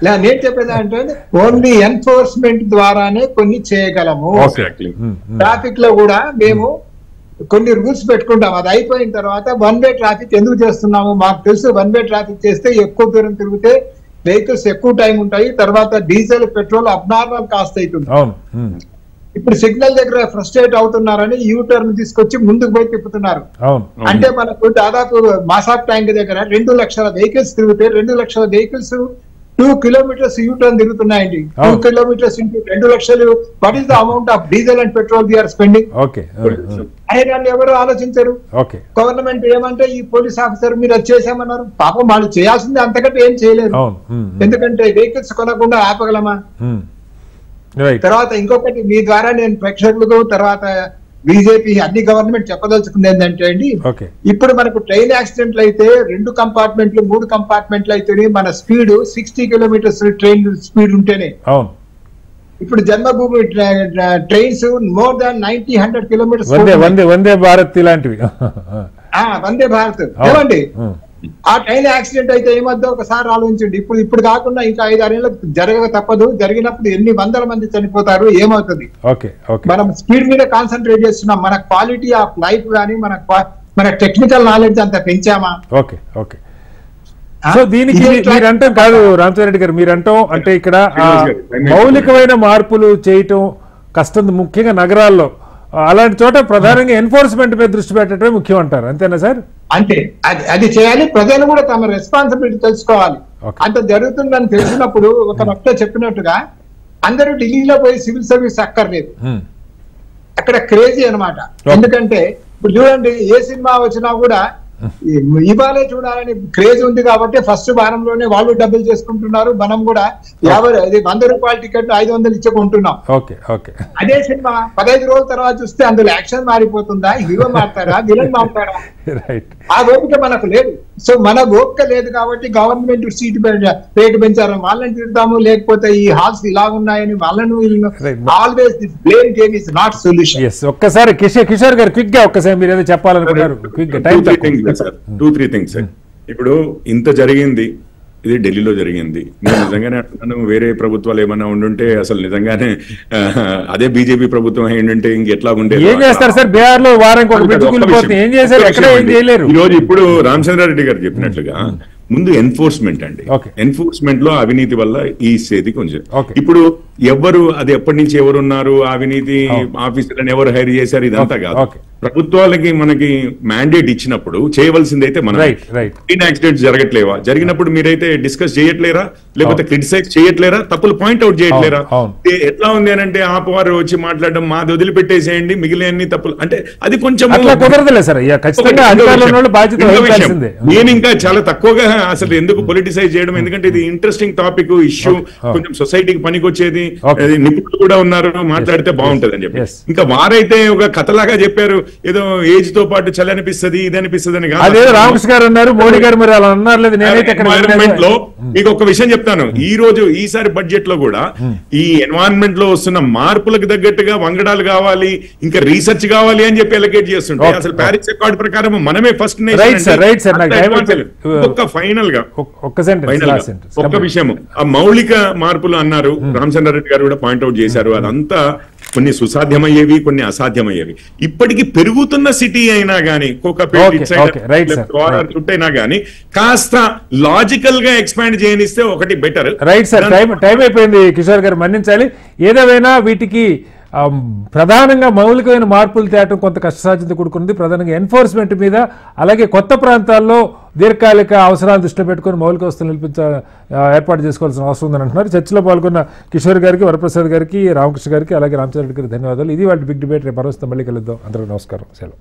Speaker 5: నేను చెప్పేది అంటే ఓన్లీ ఎన్ఫోర్స్మెంట్ ద్వారానే కొన్ని చేయగలము. ట్రాఫిక్ లో కూడా మేము కొన్ని రూల్స్ పెట్టుకుంటాం, అది అయిపోయిన తర్వాత 1 way ట్రాఫిక్ ఎందుకు చేస్తున్నాము? మాకు తెలుసు 1 way ట్రాఫిక్ చేస్తే ఎక్కువ దూరం తిరిగితే వెహికల్స్ ఎక్కువ టైం ఉంటాయి, తర్వాత డీజిల్ పెట్రోల్ అబ్నార్మల్ కాస్ట్ అవుతుంది. ఇప్పుడు సిగ్నల్ దగ్గర ఫ్రస్ట్రేట్ అవుతున్నారని యూ టర్న్ తీసుకొచ్చి ముందుకు పోయి తిప్పుతున్నారు. అంటే మనకు దాదాపు మాసాప్ ట్యాంక్ దగ్గర 2 లక్షల వెహికల్స్ తిరిగితే 2 లక్షల వెహికల్స్ 2 kilometers యూ టర్న్ తిరుగుతున్నాయండి. 2 kilometers into 2 లక్షలు, what is the amount of diesel and petrol we are spending? దాన్ని ఎవరు ఆలోచించరు. గవర్నమెంట్ ఏమంటే ఈ పోలీస్ ఆఫీసర్ మీరు అది చేసామన్నారు, పాపం వాళ్ళు చేయాల్సింది అంతకంటే ఏం చేయలేరు, ఎందుకంటే వెహికల్స్ కొనకుండా ఆపగలమా? తర్వాత ఇంకొకటి మీ ద్వారా నేను ప్రేక్షకులకు తర్వాత బీజేపీ అన్ని గవర్నమెంట్ చెప్పదలుచుకుంది ఏంటంటే అండి, ఇప్పుడు మనకు ట్రైన్ యాక్సిడెంట్లు అయితే 2 compartmenట్లు 3 compartmenట్లు అయితేనే మన స్పీడ్ 60 kilometers ట్రైన్ స్పీడ్ ఉంటేనే. ఇప్పుడు జన్మభూమి trains more than 90-100 kilometers.
Speaker 1: Vande Bharat ఇలాంటివి,
Speaker 5: వందే భారత్ ఏమండి. ఆ ట్రైన్ యాక్సిడెంట్ అయితే ఏమద్దో ఒకసారి ఆలోచించండి. ఇప్పుడు కాకుండా ఇంకా 5-6 ఏళ్ళకు జరగక తప్పదు. జరిగినప్పుడు ఎన్ని వందల మంది చనిపోతారు, ఏమవుతుంది? మనం స్పీడ్ మీద కాన్సన్ట్రేట్ చేస్తున్నాం. మన క్వాలిటీ ఆఫ్ లైఫ్ కానీ మన టెక్నికల్ నాలెడ్జ్ అంతా పెంచామా?
Speaker 1: సో దీనికి మీరంటాం కాదు రామచంద్రరెడ్డి గారు, మీరంటాం అంటే ఇక్కడ మౌలికమైన మార్పులు చేయటం కష్టం, ముఖ్యంగా నగరాల్లో. అలాంటి చోట ప్రధానంగా ఎన్ఫోర్స్మెంట్ మీద దృష్టి పెట్టడమే ముఖ్యం అంటారు, అంతేనా సార్?
Speaker 5: అంటే అది చేయాలి. ప్రజలు కూడా తమ రెస్పాన్సిబిలిటీ తెలుసుకోవాలి. అంత జరుగుతుందని తెలిసినప్పుడు ఒక వక్త చెప్పినట్టుగా అందరూ ఢిల్లీలో పోయి సివిల్ సర్వీస్ అక్కర్లేదు, అక్కడ క్రేజీ అన్నమాట. ఎందుకంటే ఇప్పుడు చూడండి, ఏ సినిమా వచ్చినా కూడా ఇవాళే చూడాలని క్రేజ్ ఉంది కాబట్టి ఫస్ట్ వారంలోనే వాళ్ళు డబ్బులు చేసుకుంటున్నారు. మనం కూడా 100 రూపాయల టికెట్ 500 ఇచ్చి కొంటున్నాం. అదే సినిమా 15 రోజుల తర్వాత చూస్తే అందులో యాక్షన్ మారిపోతుందా, హీరో మారుతారా, విలన్ మారుతారా? ఆ ఓపిక మనకు లేదు. సో మన ఓపిక లేదు కాబట్టి గవర్నమెంట్ సీట్ రేటు పెంచారని వాళ్ళని తిడతాము, లేకపోతే ఈ హాల్స్ ఇలా ఉన్నాయని వాళ్ళను. Always this blame game is not solution.
Speaker 1: ఒక్కసారి కిషోర్ గారు క్విక్ గా ఒక్కసారి మీరు ఏదో చెప్పాలనుకుంటారు?
Speaker 3: 2-3 things. ఇప్పుడు ఇంత జరిగింది, ఇది ఢిల్లీలో జరిగింది. నేను నిజంగానే అంటున్నాను, వేరే ప్రభుత్వాలు ఏమైనా ఉండుంటే అసలు నిజంగానే అదే బీజేపీ ప్రభుత్వం అయి ఉంటే ఇంకెట్లా ఉండేది.
Speaker 1: ఏం చేస్తారు సార్? బీహార్ లో ఈ
Speaker 3: రోజు ఇప్పుడు రామచంద్రారెడ్డి గారు చెప్పినట్లుగా ముందు ఎన్ఫోర్స్మెంట్ అండి. ఎన్ఫోర్స్మెంట్ లో అవినీతి వల్ల ఈ స్థితి కొంచెం. ఇప్పుడు ఎవరు అది ఎప్పటి నుంచి ఎవరున్నారు, అవినీతి ఆఫీసర్లను ఎవరు హైర్ చేశారు, ఇదంతా కాదు. ప్రభుత్వాలకి మనకి మ్యాండేట్ ఇచ్చినప్పుడు చేయవలసిందైతే మనం యాక్సిడెంట్స్ జరగట్లేవా, జరిగినప్పుడు మీరైతే డిస్కస్ చేయట్లేరా, లేకపోతే క్రిటిసైజ్ చేయట్లేరా, తప్పులు పాయింట్అవుట్ చేయట్లేరా? ఎట్లా ఉంది అని అంటే ఆపవారు వచ్చి మాట్లాడడం, మాది వదిలిపెట్టేసేయండి మిగిలిన తప్పులు అంటే అది కొంచెం నేను ఇంకా చాలా తక్కువగా అసలు ఎందుకు పొలిటిసైజ్ చేయడం, ఎందుకంటే ఇది ఇంట్రెస్టింగ్ టాపిక్ ఇష్యూ, కొంచెం సొసైటీకి పనికొచ్చేది, నిపుణులు కూడా ఉన్నారు, మాట్లాడితే బాగుంటది అని చెప్పి. ఇంకా వారైతే ఒక కథలాగా చెప్పారు, ఏదో ఏజ్ తో పాటు చలి అనిపిస్తుంది ఇది అనిపిస్తుంది అని కాదు.
Speaker 1: రామకృష్ణ గారు అన్నారు, మోడీ గారు మరి అలా అన్నారు లేదు.
Speaker 3: ఎన్వైరన్మెంట్ లో మీకు ఒక విషయం చెప్తాను, ఈ రోజు ఈసారి బడ్జెట్ లో కూడా ఈ ఎన్వైరన్మెంట్ లో వస్తున్న మార్పులకు తగ్గట్టుగా వంగడాలు కావాలి, ఇంకా రీసెర్చ్ కావాలి అని చెప్పి ఎలకేట్ చేస్తుంటే అసలు ప్యారిస్ అకార్డ్ ప్రకారం మనమే ఫస్ట్ ఫైనల్ గా ఒక్క విషయం, ఆ మౌలిక మార్పులు అన్నారు, రామచంద్రారెడ్డి గారు కూడా పాయింట్అవుట్ చేశారు, అదంతా కొన్ని సుసాధ్యమయ్యేవి, కొన్ని అసాధ్యమయ్యేవి. ఇప్పటికి పెరుగుతున్న సిటీ అయినా గానీ, చుట్టైనా గానీ కాస్త లాజికల్ గా ఎక్స్పాండ్ చేయనిస్తే ఒకటి బెటర్.
Speaker 1: రైట్ సార్, టైం అయిపోయింది కిషోర్ గారు, మన్నించాలి. ఏదేమైనా వీటికి ప్రధానంగా మౌలికమైన మార్పులు తేవటం కొంత కష్టసాధ్యత కూడుకున్నది. ప్రధానంగా ఎన్ఫోర్స్మెంట్ మీద, అలాగే కొత్త ప్రాంతాల్లో దీర్ఘకాలిక అవసరాలు దృష్టిలో పెట్టుకుని మౌలిక వస్తువులు ఏర్పాటు చేసుకోవాల్సిన అవసరం ఉందని అంటున్నారు. చర్చలో పాల్గొన్న కిషోర్ గారికి, వరప్రసాద్ గారికి, రామకృష్ణ గారికి, అలాగే రామచంద్ర రెడ్డి గారికి ధన్యవాదాలు. ఇది వాళ్ళ బిగ్ డిబేట్. రేపు మరొస్తే మళ్ళీ కలుద్దాం. అందరికీ నమస్కారం. సెలవు.